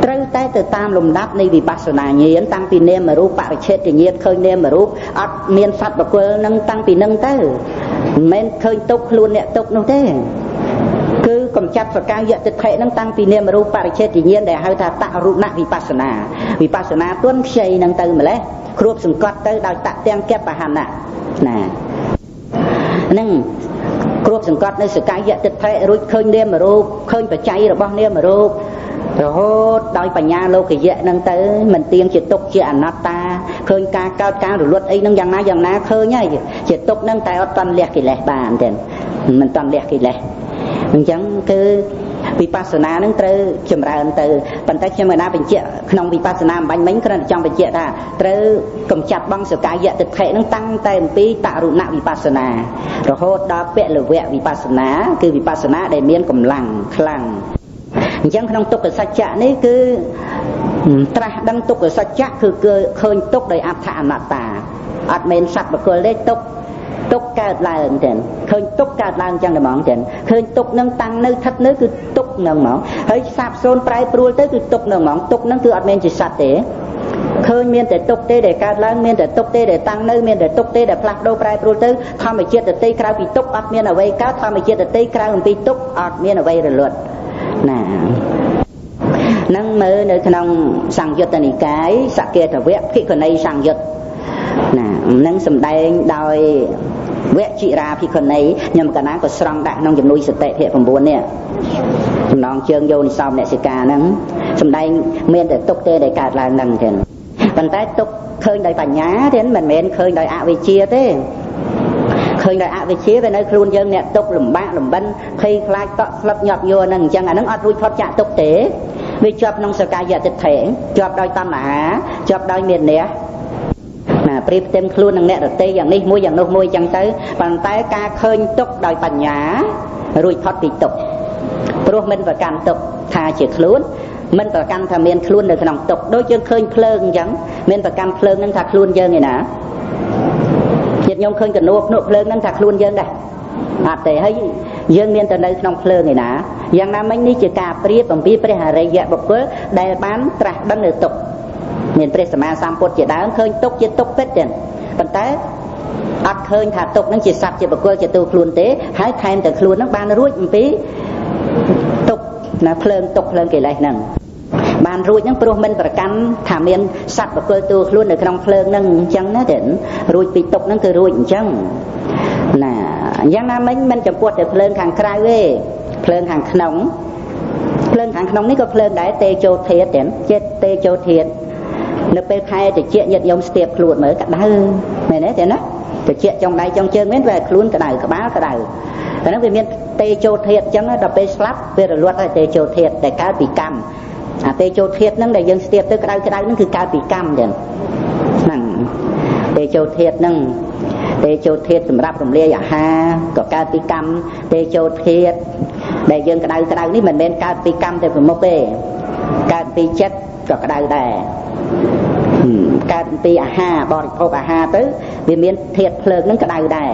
ត្រូវតែទៅតាមលំដាប់នៃវិបស្សនាញាណតាំងពីនាមរូបបរិច្ឆេទញាណឃើញនាមរូបអត់មានសត្វបុគ្គលហ្នឹងតាំងពីហ្នឹងទៅមិនមែនឃើញទុក្ខខ្លួនអ្នកទុក្ខនោះទេគឺកំចាត់សកាយតិដ្ឋិហ្នឹងតាំងពីនាមរូបបរិច្ឆេទញាណដែលហៅថាតរុណវិបស្សនាទន់ខ្ចីហ្នឹងទៅម្លេះគ្រួបសង្កត់ទៅដោយតទាំងកបហណៈណាហ្នឹងគ្រួបសង្កត់នៅសកាយតិដ្ឋិរួចឃើញនាមរូបឃើញបច្ច័យរបស់នាមរូប រហូតដោយបញ្ញាលោកយៈហ្នឹងទៅមិនទៀងជាទុកជាអនត្តាឃើញការកើតការរលត់អីហ្នឹងយ៉ាងណាឃើញហើយជាទុកហ្នឹងតែអត់តាន់លះកិលេសបានទេមិនតាន់លះកិលេសអញ្ចឹងគឺវិបស្សនានឹងត្រូវចម្រើនទៅប៉ុន្តែខ្ញុំមិនណាបញ្ជាក់ក្នុងវិបស្សនាអំបញ្ញមិញគ្រាន់តែចង់បញ្ជាក់ថាត្រូវកំចាត់បងសកាយៈទិដ្ឋិនឹងតាំងតែអំពីតរុណវិបស្សនារហូតដល់ពលវៈវិបស្សនាគឺវិបស្សនាដែលមានកម្លាំងខ្លាំងអញ្ចឹងក្នុងទុក្ខសច្ចៈនេះគឺត្រាស់ដឹងទុក្ខសច្ចៈគឺឃើញទុក្ខដោយអដ្ឋអនត្តាអត់មែនសត្វបុគ្គលទេទុក្ខកើតឡើងទេឃើញទុក្ខកើតឡើងចឹងតែហ្មងទេឃើញទុក្ខនឹងតាំងនៅស្ថិតនៅគឺទុក្ខនឹងហ្មងហើយសាបសូន្យប្រែប្រួលទៅគឺទុក្ខនឹងហ្មងទុក្ខនឹងគឺអត់មែនជាសត្វទេឃើញមានតែទុក្ខទេដែលកើតឡើងមានតែទុក្ខទេដែលតាំងនៅមានតែទុក្ខទេដែលផ្លាស់ប្ដូរប្រែប្រួលទៅធម្មជាតិដតីក្រៅពីទុក្ខអត់មានអ្វីកើតធម្មជាតិដតីក្រៅអំពីទុក្ខអត់មានអ្វីរលត់ណានឹងមើលនៅក្នុងសង្យុត្តនិកាយសកេតវៈភិក្ខុនីសង្យុត្តណានឹងសម្ដែងដោយវចិរាភិក្ខុនីខ្ញុំកណាក៏ស្រង់ដាក់ក្នុងជំនួយសតិភៈ9នេះចំណងជើងយោនិសោមអ្នកសិកាហ្នឹងសម្ដែងមានតែទុកទេដែលកើតឡើងហ្នឹងទេប៉ុន្តែទុកឃើញដោយបញ្ញាទេមិនមែនឃើញដោយអវិជ្ជាទេឃើញដោយអវិជ្ជាវានៅខ្លួនយើងអ្នកទុកលំបាកលំបិនភ័យខ្លាចតក់ស្លុតញាប់ញ័រហ្នឹងអញ្ចឹងអាហ្នឹងអត់រួចផុតចាក់ទុកទេវាជាប់ក្នុងសកាយៈទិដ្ឋិជាប់ដោយតណ្ហាជាប់ដោយមានះណាប្រៀបផ្ទឹមខ្លួននឹងអ្នករទេយ៉ាងនេះមួយយ៉ាងនោះមួយចឹងទៅប៉ុន្តែការឃើញទុក្ខដោយបញ្ញារួចផុតពីទុក្ខព្រោះមិនប្រកាន់ទុក្ខថាជាខ្លួនមិនប្រកាន់ថាមានខ្លួននៅក្នុងទុក្ខដូចយើងឃើញភ្លើងអញ្ចឹងមានប្រកាន់ភ្លើងនឹងថាខ្លួនយើងឯណាចិត្តខ្ញុំឃើញកណួភ្នក់ភ្លើងនឹងថាខ្លួនយើងដែរអត់ទេហើយយើងមានតែនៅក្នុងភ្លើងឯណាយ៉ាងណាមិញនេះជាការប្រៀបអំពីព្រះអរិយបុគ្គលដែលបានត្រាស់ដឹងនៅទុក្ខមានព្រះសម្មាសម្ពុទ្ធជាដើមឃើញទុក្ខជាទុក្ខពិតទេប៉ុន្តែអត់ឃើញថាទុក្ខនឹងជាសត្វជាបុគ្គលជាទូខ្លួនទេហើយថែមតែខ្លួននឹងបានរួចអំពីទុក្ខណាភ្លើងទុក្ខភ្លើងកិលេសហ្នឹងបានរួចហ្នឹងព្រោះមិនប្រកាន់ថាមានសត្វបុគ្គលទូខ្លួននៅក្នុងភ្លើងហ្នឹងអញ្ចឹងណាទេរួចពីទុក្ខហ្នឹងគឺរួចអញ្ចឹងណាយ៉ាងណាមិញមិនចំពោះតែភ្លើងខាងក្រៅទេភ្លើងខាងក្នុងនេះក៏ភ្លើងដែរទេជោធាតុទេចិត្តទេជោធាតុនៅពេលខែតិចញាតិញោមស្ទាបខ្លួនមើលក្តៅមែនទេណាតិចចុងដៃចុងជើងមែនវាខ្លួនក្តៅក្បាលក្តៅអាហ្នឹងវាមានទេជោធាតុអញ្ចឹងដល់ពេលស្លាប់វារលត់ហើយទេជោធាតុដែលកើតពីកម្មអាទេជោធាតុហ្នឹងដែលយើងស្ទាបទៅក្តៅហ្នឹងគឺកើតពីកម្មទេហ្នឹងទេជោធាតុហ្នឹងទេជោធាតុសម្រាប់រំលាយអាហារក៏កើតពីកម្មទេជោធាតុដែលយើងក្តៅនេះមិនមែនកើតពីកម្មតែប្រមុខទេកើតពីចិត្តក៏ក្តៅដែរកើតពីអាហារបរិភោគអាហារទៅវាមានធាតុភ្លើងហ្នឹងក្តៅដែរ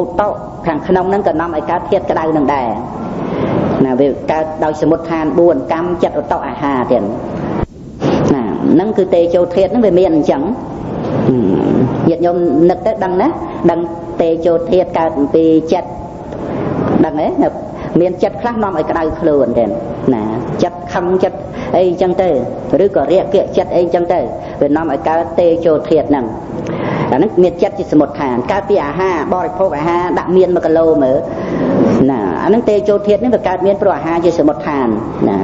ឧតុខាងក្នុងហ្នឹងក៏នាំឲ្យកើតធាតុក្តៅហ្នឹងដែរណាវាកើតដោយសមុទ្ឋាន4កម្មចិត្តឧតុអាហារទៀតណាហ្នឹងគឺទេជោធាតុហ្នឹងវាមានអញ្ចឹងញាតិញោមនឹកទៅដឹងណាដឹងទេជោធាតុកើតពីចិត្តដឹងទេមានចិត្តខ្លះនាំឲ្យក្តៅខ្លួនទេណាចិត្តខឹងចិត្តអីចឹងទៅឬក៏រាគៈចិត្តអីចឹងទៅវានាំឲ្យកើតទេជោធាតុហ្នឹងអាហ្នឹងមានចិត្តជាសមុទ្ឋានកើតពីអាហារបរិភោគអាហារដាក់មាន1គីឡូមើលណាអាហ្នឹងទេជោធាតុហ្នឹងវាកើតមានព្រោះអាហារជាសមុទ្ឋានណា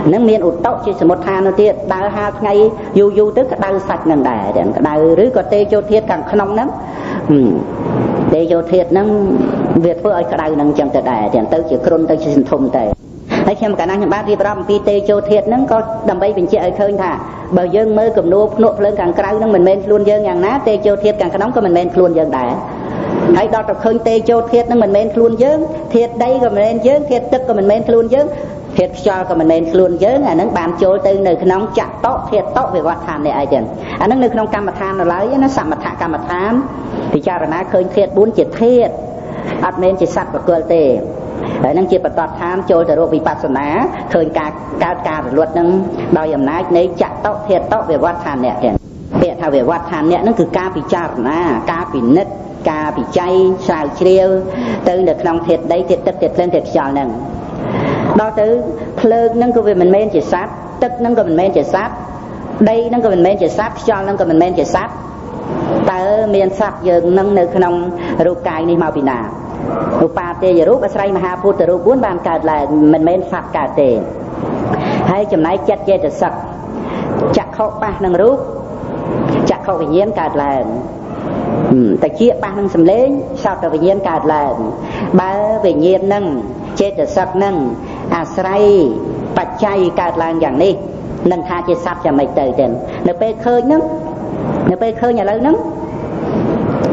ហ្នឹងមានឧតុជាសមុទ្ឋានទៅទៀតដើរហាលថ្ងៃយូរទៅក្តៅសាច់ហ្នឹងដែរក្តៅឬក៏ទេជោធាតុខាងក្នុងហ្នឹងទេជោធាតុហ្នឹងវាធ្វើឲ្យក្តៅហ្នឹងចឹងទៅដែរទៅជាគ្រុនទៅជាសន្ធុំទៅហើយខ្ញុំកាលណាខ្ញុំបានរៀបរាប់អំពីទេជោធាតុហ្នឹងក៏ដើម្បីបញ្ជាក់ឲ្យឃើញថាបើយើងមើលគំនូរភ្នក់ភ្លើងខាងក្រៅហ្នឹងមិនមែនខ្លួនយើងយ៉ាងណាទេជោធាតុខាងក្នុងក៏មិនមែនខ្លួនយើងដែរហើយដល់ទៅឃើញទេជោធាតុហ្នឹងមិនមែនខ្លួនយើងធាតុដីក៏មិនមែនយើងធាតុទឹកក៏មិនមែនខ្លួនយើងធាតុខ្យល់ក៏មិនមែនខ្លួនយើងអាហ្នឹងបានចូលទៅនៅក្នុងចតុធាតុវិវត្តឋាននេះឯងអាហ្នឹងនៅក្នុងកម្មដ្ឋាននៅឡើយណាសមថកម្មដ្ឋានពិចារណាឃើញធាតុ4ជាធាតុអត់មែនជាសត្វបុគ្គលទេហើយនឹងជាបតតឋានចូលទៅរកវិបស្សនាឃើញការកើតការរលត់នឹងដោយអំណាចនៃចតុធាតុវិវត្តឋាននេះពាក្យថាវិវត្តឋាននេះនឹងគឺការពិចារណាការពិនិត្យការពិច័យស្រាវជ្រាវទៅនៅក្នុងធាតុដីធាតុទឹកធាតុភ្លើងធាតុខ្យល់នឹងដល់ទៅភ្លើងនឹងក៏វាមិនមែនជាសត្វទឹកនឹងក៏មិនមែនជាសត្វដីនឹងក៏មិនមែនជាសត្វខ្យល់នឹងក៏មិនមែនជាសត្វតើមានសត្វយើងនឹងនៅក្នុងរូបកាយនេះមកពីណាឧបាទេយរូបអាស្រ័យមហាភូតរូប4បានកើតឡើងមិនមែនសត្វកើតទេ ហើយចំណែកចិត្តចេតសិកចក្ខុប៉ះនឹងរូបចក្ខុវិញ្ញាណកើតឡើងតែជាប៉ះនឹងសម្លេងសោតវិញ្ញាណកើតឡើងបើវិញ្ញាណនឹងចេតសិកនឹងអាស្រ័យបច្ច័យកើតឡើងយ៉ាងនេះនឹងថាជាសត្វយ៉ាងម៉េចទៅចឹងនៅពេលឃើញហ្នឹងនៅពេលឃើញឥឡូវហ្នឹង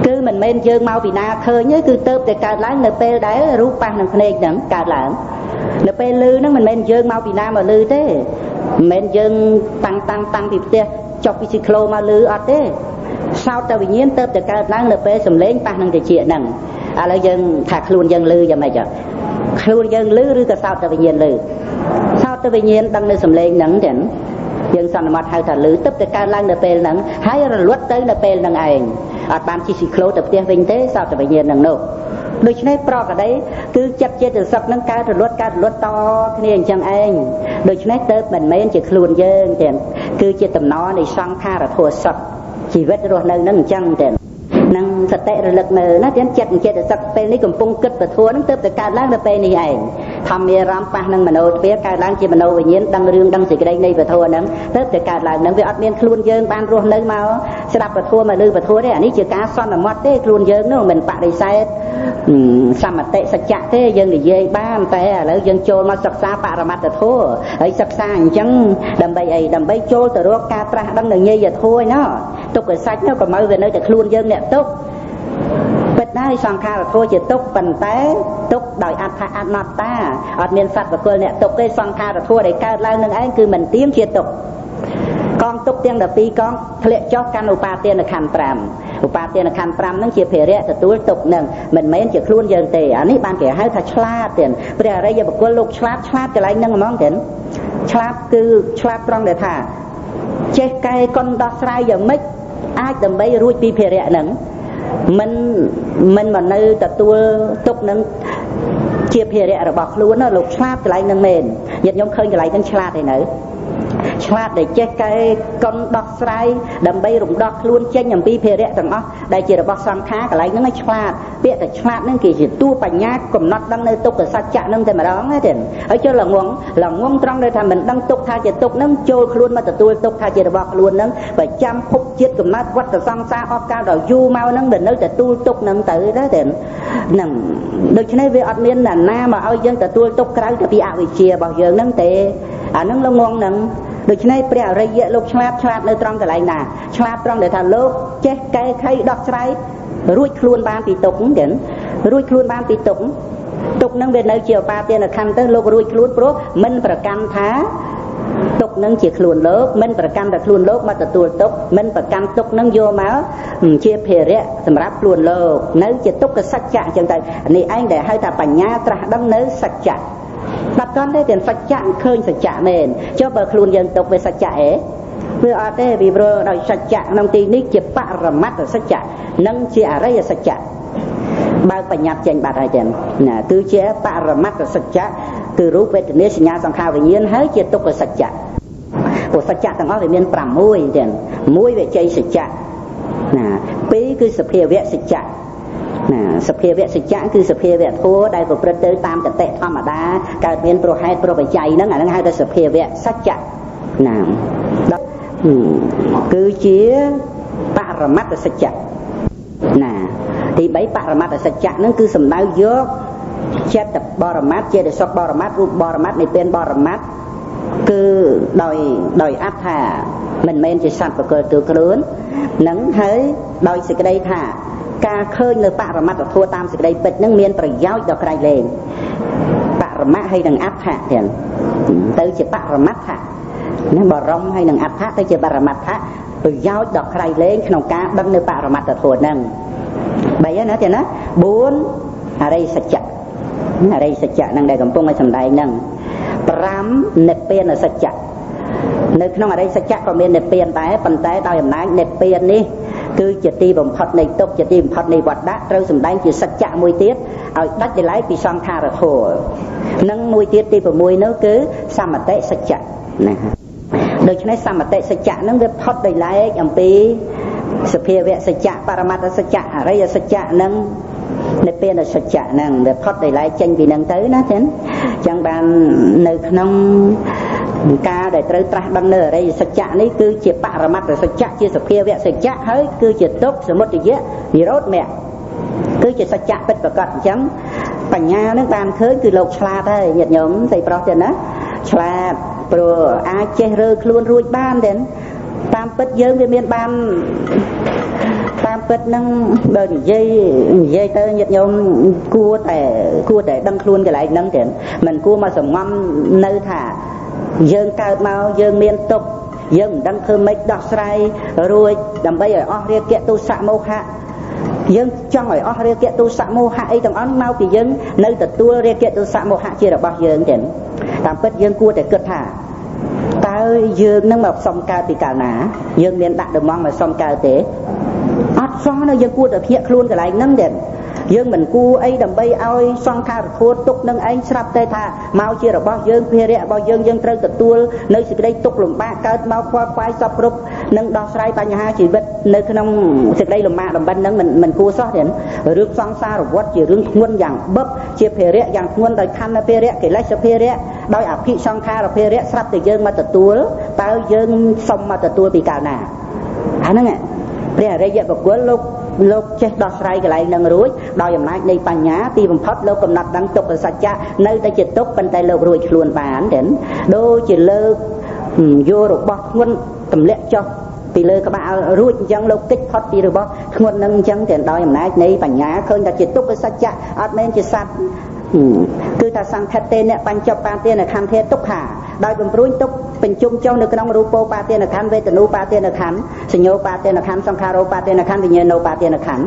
គឺមិនមែនយើងមកពីណាឃើញទេគឺទៅតែកើតឡើងនៅពេលដែលរូបប៉ះនឹងភ្នែកហ្នឹងកើតឡើងនៅពេលឮហ្នឹងមិនមែនយើងមកពីណាមកឮទេមិនមែនយើងតាំងពីផ្ទះចុះពីស៊ីក្លូមកឮអត់ទេសោតវិញ្ញាណទៅតែកើតឡើងនៅពេលសំឡេងប៉ះនឹងតិចហ្នឹងឥឡូវយើងថាខ្លួនយើងឮយ៉ាងម៉េចខ្លួនយើងឮឬក៏សោតវិញ្ញាណឮសោតវិញ្ញាណដឹងនៅសំឡេងហ្នឹងចឹងយើងសន្មត់ហៅថាឮទៅតែកើតឡើងនៅពេលហ្នឹងហើយរលត់ទៅនៅពេលហ្នឹងឯងអត់បានជិះស៊ីក្លូទៅផ្ទះវិញទេសោតវិញ្ញាណហ្នឹងនោះដូច្នេះប្រកដីគឺចិត្តចេតសិកហ្នឹងកើតរលត់តគ្នាអញ្ចឹងឯងដូច្នេះទៅមិនមែនជាខ្លួនយើងទេគឺជាតំណនៃសង្ខារធัวសត្វជីវិតរស់នៅហ្នឹងអញ្ចឹងទេនឹងសតិរលឹកនៅណាទៀតចិត្តចេតសិកពេលនេះកំពុងគិតពធัวហ្នឹងទៅតែកើតឡើងនៅពេលនេះឯងធម្មអារម្មណ៍ប៉ះនឹងមโนទ្វាកើតឡើងជាមโนវិញ្ញាណដឹងរឿងដឹងសេចក្តីនៃពធัวហ្នឹងទៅតែកើតឡើងហ្នឹងវាអត់មានខ្លួនយើងបានរស់នៅមកស្ដាប់ពធัวមកឮពធัวទេអានេះជាការសន្មត់ទេខ្លួនយើងនោះមិនបដិសេធសមតិសច្ចៈទេយើងនិយាយបានតែឥឡូវយើងចូលមកសិក្សាបរមត្តធម៌ហើយសិក្សាអញ្ចឹងដើម្បីអីដើម្បីចូលទៅរកការត្រាស់ដឹងនៅញេយធម៌ណោះទុក្ខសាច់នោះក៏មកវានៅតែខ្លួនយើងអ្នកទុក្ខពិតណាស់សង្ខារធម៌ជាទុក្ខប៉ុន្តែទុក្ខដោយអត្ថអនត្តាអត់មានសត្វបុគ្គលអ្នកទុក្ខទេសង្ខារធម៌ដែលកើតឡើងនឹងឯងគឺមិនទៀមជាទុក្ខកងទុក្ខទាំង12កងធ្លាក់ចុះកាន់ឧបាទានខណ្ឌ5ឧបាទានខណ្ឌ5ហ្នឹងជាភារៈទទួលទុក្ខហ្នឹងមិនមែនជាខ្លួនយើងទេអានេះបានគេហៅថាឆ្លាតទៀតព្រះអរិយបុគ្គលលោកឆ្លាតកន្លែងហ្នឹងហ្មងទៀតឆ្លាតគឺឆ្លាតត្រង់ដែលថាចេះកែកុនដោះស្រាយយ៉ាងម៉េចអាចដើម្បីរួចពីភារៈហ្នឹងមិនមកនៅទទួលទុក្ខហ្នឹងជាភារៈរបស់ខ្លួនណាលោកឆ្លាតកន្លែងហ្នឹងមែនញាតិញោមឃើញកន្លែងហ្នឹងឆ្លាតឯនៅឆ្លាតដែលចេះកែកុនដោះស្រាយដើម្បីរំដោះខ្លួនចេញអំពីភារៈទាំងអស់ដែលជារបស់សង្ខារកន្លែងហ្នឹងឲ្យឆ្លាតពាក្យតែឆ្លាតហ្នឹងគេជាតួបញ្ញាកំណត់ដឹងនៅទុក្ខសច្ចៈហ្នឹងតែម្ដងទេហើយចូលល្ងងត្រង់ដែលថាមិនដឹងទុក្ខថាជាទុក្ខហ្នឹងចូលខ្លួនមកទទួលទុក្ខថាជារបស់ខ្លួនហ្នឹងប្រចាំភពជាតិកំណត់វត្តសង្សារអស់កាលដល់យូរមកហ្នឹងដែលនៅទទួលទុក្ខហ្នឹងទៅទេហ្នឹងដូច្នេះវាអត់មានណាមកឲ្យយើងទទួលទុក្ខក្រៅពីអវិជ្ជារបស់យើងហ្នឹងទេអាហ្នឹងល្ងងហ្នឹងដូច្នេះព្រះអរិយលោកឆ្លាតនៅត្រង់កន្លែងណាឆ្លាតត្រង់ដែលថាលោកចេះកែខៃដោះស្រាយរួចខ្លួនបានពីទុក្ខទេរួចខ្លួនបានពីទុក្ខហ្នឹងវានៅជាឧបាទានខណ្ឌទៅលោករួចខ្លួនព្រោះមិនប្រកាន់ថាទុក្ខហ្នឹងជាខ្លួនលោកមិនប្រកាន់តែខ្លួនលោកមកទទួលទុក្ខមិនប្រកាន់ទុក្ខហ្នឹងយកមកជាភារៈសម្រាប់ខ្លួនលោកនៅជាទុក្ខសច្ចៈអញ្ចឹងទៅនេះឯងដែលហៅថាបញ្ញាត្រាស់ដឹងនៅសច្ចៈបាត់កាន់ទេទាំងសច្ចៈឃើញសច្ចៈមែនចុះបើខ្លួនយើងទុកវាសច្ចៈវាអត់ទេវាព្រោះដោយសច្ចៈក្នុងទីនេះជាបរមត្តសច្ចៈនិងជាអរិយសច្ចៈបើបញ្ញត្តិចេញបាត់ហើយចឹងណាគឺជាបរមត្តសច្ចៈគឺរូបវេទនាសញ្ញាសង្ខារវិញ្ញាណហើយជាទុក្ខសច្ចៈព្រោះសច្ចៈទាំងអស់វាមាន6ចឹង1វិជ័យសច្ចៈណា2គឺសភាវៈសច្ចៈណាសភាវៈសច្ចៈគឺសភាវៈធម៌ដែលប្រព្រឹត្តទៅតាមកតិធម្មតាកើតមានប្រហេតុប្របច្ច័យហ្នឹងអាហ្នឹងហៅថាសភាវៈសច្ចៈណាគឺជាបរមត្តសច្ចៈណាទី3បរមត្តសច្ចៈហ្នឹងគឺសំដៅយកចិត្តបរមត្តចេតសិកបរមត្តរូបបរមត្តនិព្វានបរមត្តគឺដោយអត្ថាមិនមែនជាសត្វបុគ្គលទូខ្លួននឹងហើយដោយសេចក្តីថាការឃើញនៅបរមត្តធម៌តាមសេចក្តីពិតនឹងមានប្រយោជន៍ដល់ក្រៃលែងបរមត្តហើយនឹងអត្ថៈទៀតទៅជាបរមត្តៈណាបរមហើយនឹងអត្ថៈទៅជាបរមត្តៈប្រយោជន៍ដល់ក្រៃលែងក្នុងការដឹងនៅបរមត្តធម៌ហ្នឹង3ហើយណាទៀតណា4អរិយសច្ចៈហ្នឹងដែលកំពុងឲ្យសម្ដែងហ្នឹង5និព្វានសច្ចៈនៅក្នុងអរិយសច្ចៈក៏មាននិព្វានដែរប៉ុន្តែដោយអំណាចនិព្វាននេះគឺជាទីបំផុតនៃទុក្ខជាទីបំផុតនៃវដ្តត្រូវសម្ដែងជាសច្ចៈមួយទៀតឲ្យដាច់ដライពីសង្ខារធម៌និងមួយទៀតទី6នោះគឺសមតិសច្ចៈណាដូច្នេះសមតិសច្ចៈហ្នឹងវាផុតដោយឡែកអំពីសភាវៈសច្ចៈបរមត្តសច្ចៈអរិយសច្ចៈនិងនិព្វានសច្ចៈហ្នឹងវាផុតដោយឡែកចេញពីហ្នឹងទៅណាចឹងបាននៅក្នុង ការដែលត្រូវត្រាស់ដឹងនៅអរិយសច្ចៈនេះគឺជាបរមត្តសច្ចៈជាសភាវៈសច្ចៈហើយគឺជាទុក្ខសមុទយៈនិរោធមគ្គគឺជាសច្ចៈពិតប្រាកដអញ្ចឹងបញ្ញានឹងបានឃើញគឺលោកឆ្លាតហើយញាតិញោមស្រីប្រុសទៀតណាឆ្លាតព្រោះអាចចេះរើខ្លួនរួចបានទេតាមពិតយើងវាមានបានតាមពិតនឹងបើនិយាយទៅញាតិញោមគួរតែដឹងខ្លួនកន្លែងហ្នឹងទេមិនគួរមកសំងំនៅថាយើងកើតមកយើងមានទុក្ខយើងមិនដឹងធ្វើម៉េចដោះស្រាយរួចដើម្បីឲ្យអស់រាគៈទុសៈមោហៈយើងចង់ឲ្យអស់រាគៈទុសៈមោហៈអីទាំងអស់មកពីយើងនៅទទួលរាគៈទុសៈមោហៈជារបស់យើងទេតាមពិតយើងគួរតែគិតថាតើយើងនឹងមកសុំកើតពីកាលណាយើងមានដាក់ដំងមកសុំកើតទេអត់សោះនៅយើងគួរតែភ្ញាក់ខ្លួនកន្លែងហ្នឹងទេយើងមិនគួរអីដើម្បីឲ្យសង្ខារធัวទុកនឹងឯងស្រាប់តែថាមកជារបស់យើងភារៈរបស់យើងយើងត្រូវទទួលនៅសេចក្តីទុកលំបាកកើតមកខ្វល់ខ្វាយសពគ្រប់នឹងដោះស្រាយបញ្ហាជីវិតនៅក្នុងសេចក្តីលំបាកដំបិនហ្នឹងមិនគួរសោះទេរឿងសង្សារវដ្តជារឿងធ្ងន់យ៉ាងបឹកជាភារៈយ៉ាងធ្ងន់ដោយខណ្ឌភារៈកិលេសភារៈដោយអភិសង្ខារភារៈស្រាប់តែយើងមកទទួលតើយើងសុំមកទទួលពីកាលណាអាហ្នឹងព្រះអរិយបុគ្គលលោកចេះដោះស្រាយកន្លែងនឹងរួចដោយអំណាចនៃបញ្ញាទីបំផុតលោកកំណត់ដឹងទុក្ខសច្ចៈនៅតែជាទុក្ខប៉ុន្តែលោករួចខ្លួនបានទេដូចជាលើកយករបស់ធ្ងន់ទម្លាក់ចុះពីលើក្បាលរួចអញ្ចឹងលោកគេចផុតពីរបស់ធ្ងន់នឹងអញ្ចឹងទេដោយអំណាចនៃបញ្ញាឃើញថាជាទុក្ខសច្ចៈអត់មែនជាសត្វគឺថាសង្ខេតទេអ្នកបញ្ចប់បាទានខន្ធេទុក្ខាដោយបំព្រួញទុក្ខបញ្ជុំចុះនៅក្នុងរូបោបាទានខន្ធវេទនូបាទានខន្ធសញ្ញោបាទានខន្ធសង្ខារោបាទានខន្ធវិញ្ញាណោបាទានខន្ធ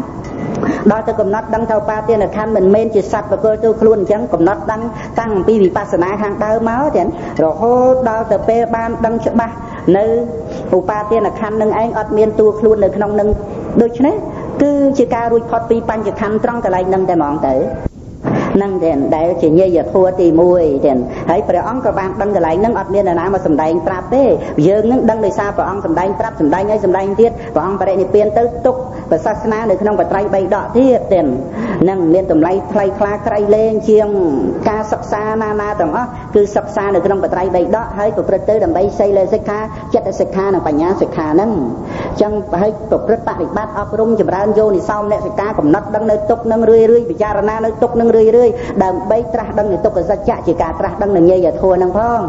ដល់ទៅកំណត់ដឹងថាបាទានខន្ធមិនមែនជាសត្វបកលទៅខ្លួនអញ្ចឹងកំណត់ដឹងតាំងពីវិបស្សនាខាងដើមមកទៀតរហូតដល់ទៅពេលបានដឹងច្បាស់នៅឧបាទានខន្ធនឹងឯងអត់មានតួខ្លួននៅក្នុងនឹងដូច្នេះគឺជាការរួចផុតពីបញ្ចខន្ធត្រង់កន្លែងនឹងតែហ្មងទៅនឹងទេដែលជាញាយធัวទី1ទេហើយព្រះអង្គក៏បានដឹងកន្លែងហ្នឹងអត់មាននរណាមកសម្ដែងប្រាប់ទេយើងនឹងដឹងដោយសារព្រះអង្គសម្ដែងប្រាប់សម្ដែងហើយសម្ដែងទៀតព្រះអង្គបរិនិព្វានទៅទុកប្រសាសនានៅក្នុងបត្រៃ3ដកទៀតទេនឹងមានតម្លៃថ្លៃថ្លាក្រៃលែងជាងការសិក្សាណាទាំងអស់គឺសិក្សានៅក្នុងបត្រៃ3ដកហើយប្រព្រឹត្តទៅដើម្បីសីលសិក្ខាចិត្តសិក្ខានិងបញ្ញាសិក្ខាហ្នឹងអញ្ចឹងហើយប្រព្រឹត្តបប្រតិបត្តិអប់រំចម្រើនយោនិសោមនសិកាកំណត់ដឹងនៅទុកនឹងរឿយពិចារណានៅទុកនឹងរឿយដើម្បីត្រាស់ដឹងនៅទុក្ខសច្ចៈជាការត្រាស់ដឹងនៅញាយធัวហ្នឹងផង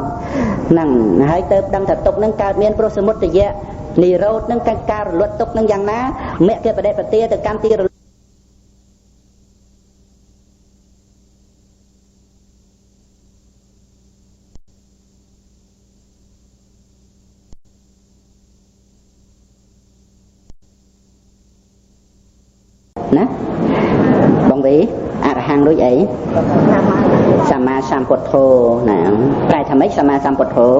ហ្នឹងហើយទៅដឹងថាទុក្ខហ្នឹងកើតមានព្រោះសមុទយៈនិរោធហ្នឹងការរលត់ទុក្ខហ្នឹងយ៉ាងណាមគ្គបដិបទាទៅកម្មទីរលត់ណាបងវីអរហង្គដូចអីសម្មាសម្ពុទ្ធោណាប្រែថាម៉េចសម្មាសម្ពុទ្ធោ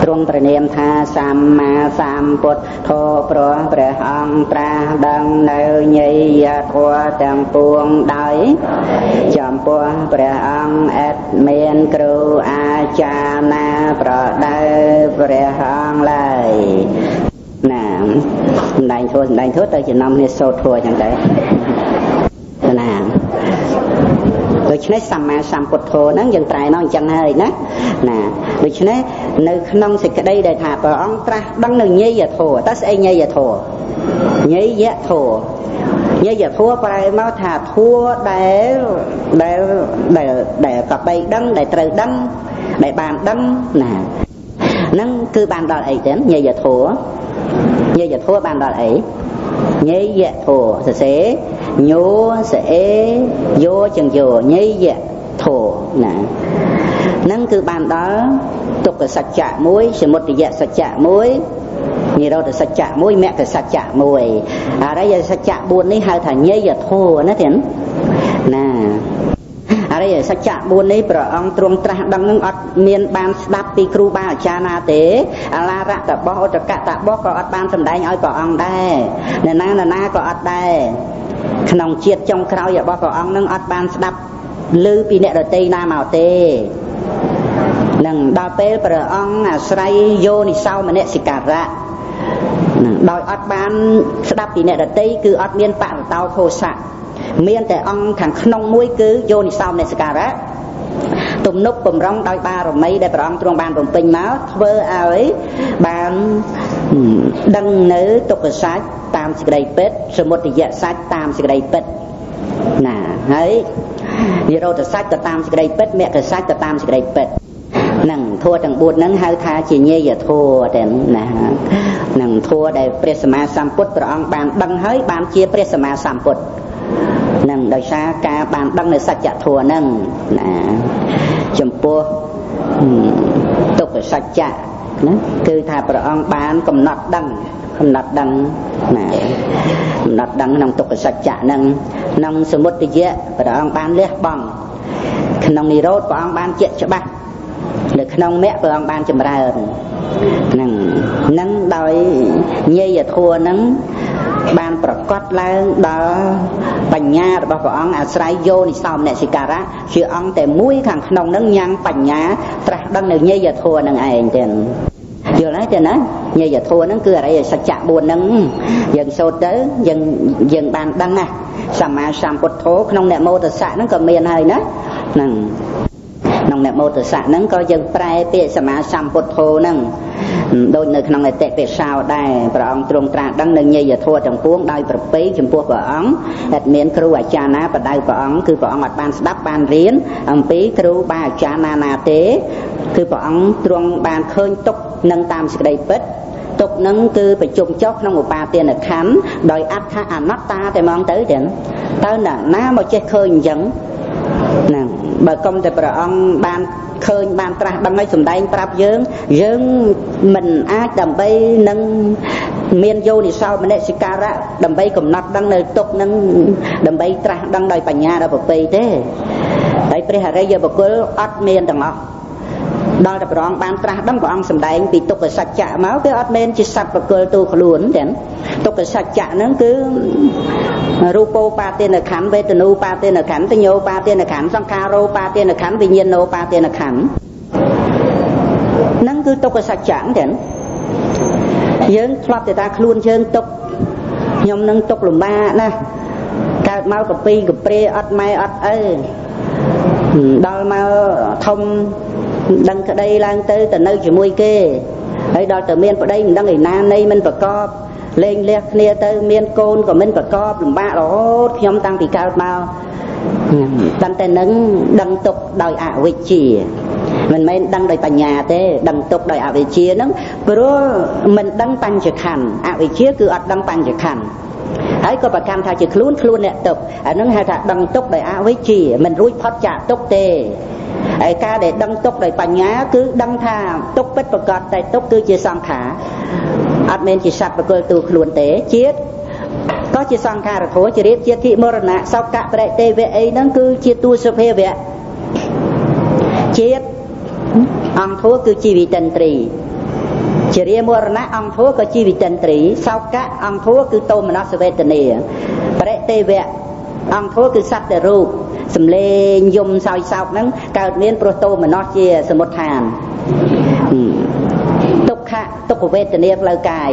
ទ្រង់ព្រះនាមថាសម្មាសម្ពុទ្ធោព្រោះព្រះអង្គត្រាស់ដឹងនៅញាយធัวទាំងពួងដោយចំពោះព្រះអង្គឥតមានគ្រូអាចារ្យណាប្រដៅព្រះអង្គឡើយណាសម្ដែងធัวទៅចំណំគ្នាសូត្រធัวចឹងទៅណាដូច្នេះសម្មាសម្ពុទ្ធោហ្នឹងយើងត្រែនោះអញ្ចឹងហើយណាដូច្នេះនៅក្នុងសេចក្តីដែលថាព្រះអង្គត្រាស់ដឹងនៅញាយធัวតើស្អីញាយធัวញាយធัวប្រែមកថាធัวដែលកបីដឹងដែលត្រូវដឹងដែលបានដឹងណាហ្នឹងគឺបានដល់អីទៅញាយធัวបានដល់អីញាយធัวសរសេរញោសអេយោចឹងយោញាយធัวណាហ្នឹងគឺបានដល់ទុក្ខសច្ចៈ1សមុទយសច្ចៈ1និរោធសច្ចៈ1មគ្គសច្ចៈ1អរិយសច្ចៈ4នេះហៅថាញាយធัวណាទេណាអរិយសច្ចៈ4នេះព្រះអង្គទ្រង់ត្រាស់ដឹងនឹងអត់មានបានស្ដាប់ពីគ្រូបាអាចារ្យណាទេអឡារតបោឧតកតបោក៏អត់បានសម្ដែងឲ្យព្រះអង្គដែរអ្នកណាក៏អត់ដែរក្នុងជាតិចុងក្រោយរបស់ព្រះអង្គនឹងអត់បានស្ដាប់ឮពីអ្នកដទៃណាមកទេនឹងដល់ពេលព្រះអង្គអាស្រ័យយោនិសោមនសិការៈដោយអត់បានស្ដាប់ពីអ្នកដទៃគឺអត់មានបរតោថោសៈមានតែអង្គខាងក្នុងមួយគឺយោនិសោមនសិការៈ ទំនុកបំរុងដោយបារមីដែលព្រះអង្គទ្រង់បានបំពេញមកធ្វើឲ្យបានដឹងនៅទុក្ខសច្ចតាមសេចក្តីពិតសមុទយសច្ចតាមសេចក្តីពិតណាហើយនិរោធសច្ចក៏តាមសេចក្តីពិតមគ្គសច្ចក៏តាមសេចក្តីពិតនឹងធัวទាំង4ហ្នឹងហៅថាជាញេយធัวតែណានឹងធัวដែលព្រះសម្មាសម្ពុទ្ធព្រះអង្គបានដឹងហើយបានជាព្រះសម្មាសម្ពុទ្ធនឹងដោយសារការបានដឹងនៅសច្ចធัวហ្នឹងណាចំពោះទុក្ខសច្ចៈណាគឺថាព្រះអង្គបានកំណត់ដឹងណាកំណត់ដឹងក្នុងទុក្ខសច្ចៈហ្នឹងក្នុងសមុទយៈព្រះអង្គបានលះបង់ក្នុងនិរោធព្រះអង្គបានជាក់ច្បាស់នៅក្នុងមគ្គព្រះអង្គបានចម្រើនហ្នឹងដោយញេយធัวហ្នឹងបានប្រកបឡើងដល់បញ្ញារបស់ព្រះអង្គអាស្រ័យយោនិសោមនសិការៈជាអង្គតែមួយខាងក្នុងហ្នឹងញ៉ាំងបញ្ញាត្រាស់ដឹងនៅញេយធัวហ្នឹងឯងទេយល់ហើយទេណាញេយធัวហ្នឹងគឺអរិយសច្ចៈ4ហ្នឹងយើងសូត្រទៅយើងបានដឹងណាសម្មាសម្ពុទ្ធោក្នុងនមោទស្សៈហ្នឹងក៏មានហើយណាហ្នឹងក្នុងនមោទស្សៈហ្នឹងក៏យើងប្រែពាក្យសម្មាសម្ពុទ្ធោហ្នឹងដូចនៅក្នុងអតិពិសោដែរព្រះអង្គទ្រង់ត្រាស់ដឹងនៅញេយធัวទាំងពួងដោយប្រពៃចំពោះព្រះអង្គតែមានគ្រូអាចារ្យណាបដៅព្រះអង្គគឺព្រះអង្គអត់បានស្ដាប់បានរៀនអំពីគ្រូបាអាចារ្យណាទេគឺព្រះអង្គទ្រង់បានឃើញទុកនឹងតាមសេចក្តីពិតទុកនឹងគឺប្រជុំចុះក្នុងឧបាទានខណ្ឌដោយអត្ថអនត្តាតែហ្មងទៅទាំងតើណាមកចេះឃើញអញ្ចឹងហ្នឹងបើកុំតែព្រះអង្គបានឃើញបានត្រាស់ដឹងឲ្យសំដែងប្រាប់យើងមិនអាចដើម្បីនឹងមានយោនិសោមនសិការៈដើម្បីកំណត់ដឹងនៅទុកនឹងដើម្បីត្រាស់ដឹងដោយបញ្ញាដល់ប្រពៃទេហើយព្រះអរិយបុគ្គលអត់មានទាំងអស់ដល់តែព្រះអង្គបានត្រាស់ដឹងព្រះអង្គសម្ដែងពីទុក្ខសច្ចៈមកគឺអត់មែនជាសត្វបុគ្គលទូខ្លួនទេទុក្ខសច្ចៈហ្នឹងគឺរូបោបាទានខណ្ឌវេទនូបាទានខណ្ឌសញ្ញោបាទានខណ្ឌសង្ខារោបាទានខណ្ឌវិញ្ញាណោបាទានខណ្ឌហ្នឹងគឺទុក្ខសច្ចៈទេយើងឆ្លប់តែថាខ្លួនយើងទុក្ខខ្ញុំនឹងទុក្ខលំបាកណាស់កើតមកកពីកព្រេអត់ម៉ែអត់ឪដល់មកធំដឹងក្តីឡើងទៅនៅជាមួយគេហើយដល់ទៅមានប្តីមិនដឹងឯណានៃមិនប្រកបលេងលះគ្នាទៅមានកូនក៏មិនប្រកបលំបាករហូតខ្ញុំតាំងពីកើតមកតែតែនឹងដឹងទុកដោយអវិជ្ជាមិនមែនដឹងដោយបញ្ញាទេដឹងទុកដោយអវិជ្ជាហ្នឹងព្រោះមិនដឹងបញ្ចខណ្ឌអវិជ្ជាគឺអត់ដឹងបញ្ចខណ្ឌហើយក៏ប្រកាន់ថាជាខ្លួនអ្នកទុកអាហ្នឹងហៅថាដឹងទុកដោយអវិជ្ជាមិនរួចផុតចាកទុកទេហើយការដែលដឹងទុកដោយបញ្ញាគឺដឹងថាទុកពិតប្រកបតែទុកគឺជាសង្ខារអត់មែនជាសត្វបុគ្គលទូខ្លួនទេជាតិក៏ជាសង្ខារធម៌ជារៀបជាធិមរណៈសោកៈបរិទេវៈអីហ្នឹងគឺជាតួសុភាវៈជាតិអង្គធម៌គឺជីវិតិន្ទ្រីជារាមរណៈអង្គធម៌ក៏ជីវិតិន្ទ្រីសោកៈអង្គធម៌គឺតោមនស្សវេទនាបរិទេវៈអង្គធម៌គឺសត្វតែរូបសំលេងយំសោយសោកហ្នឹងកើតមានព្រោះតោមនស្សជាសមុទ្ឋានទុក្ខៈទុក្ខវេទនាផ្លូវកាយ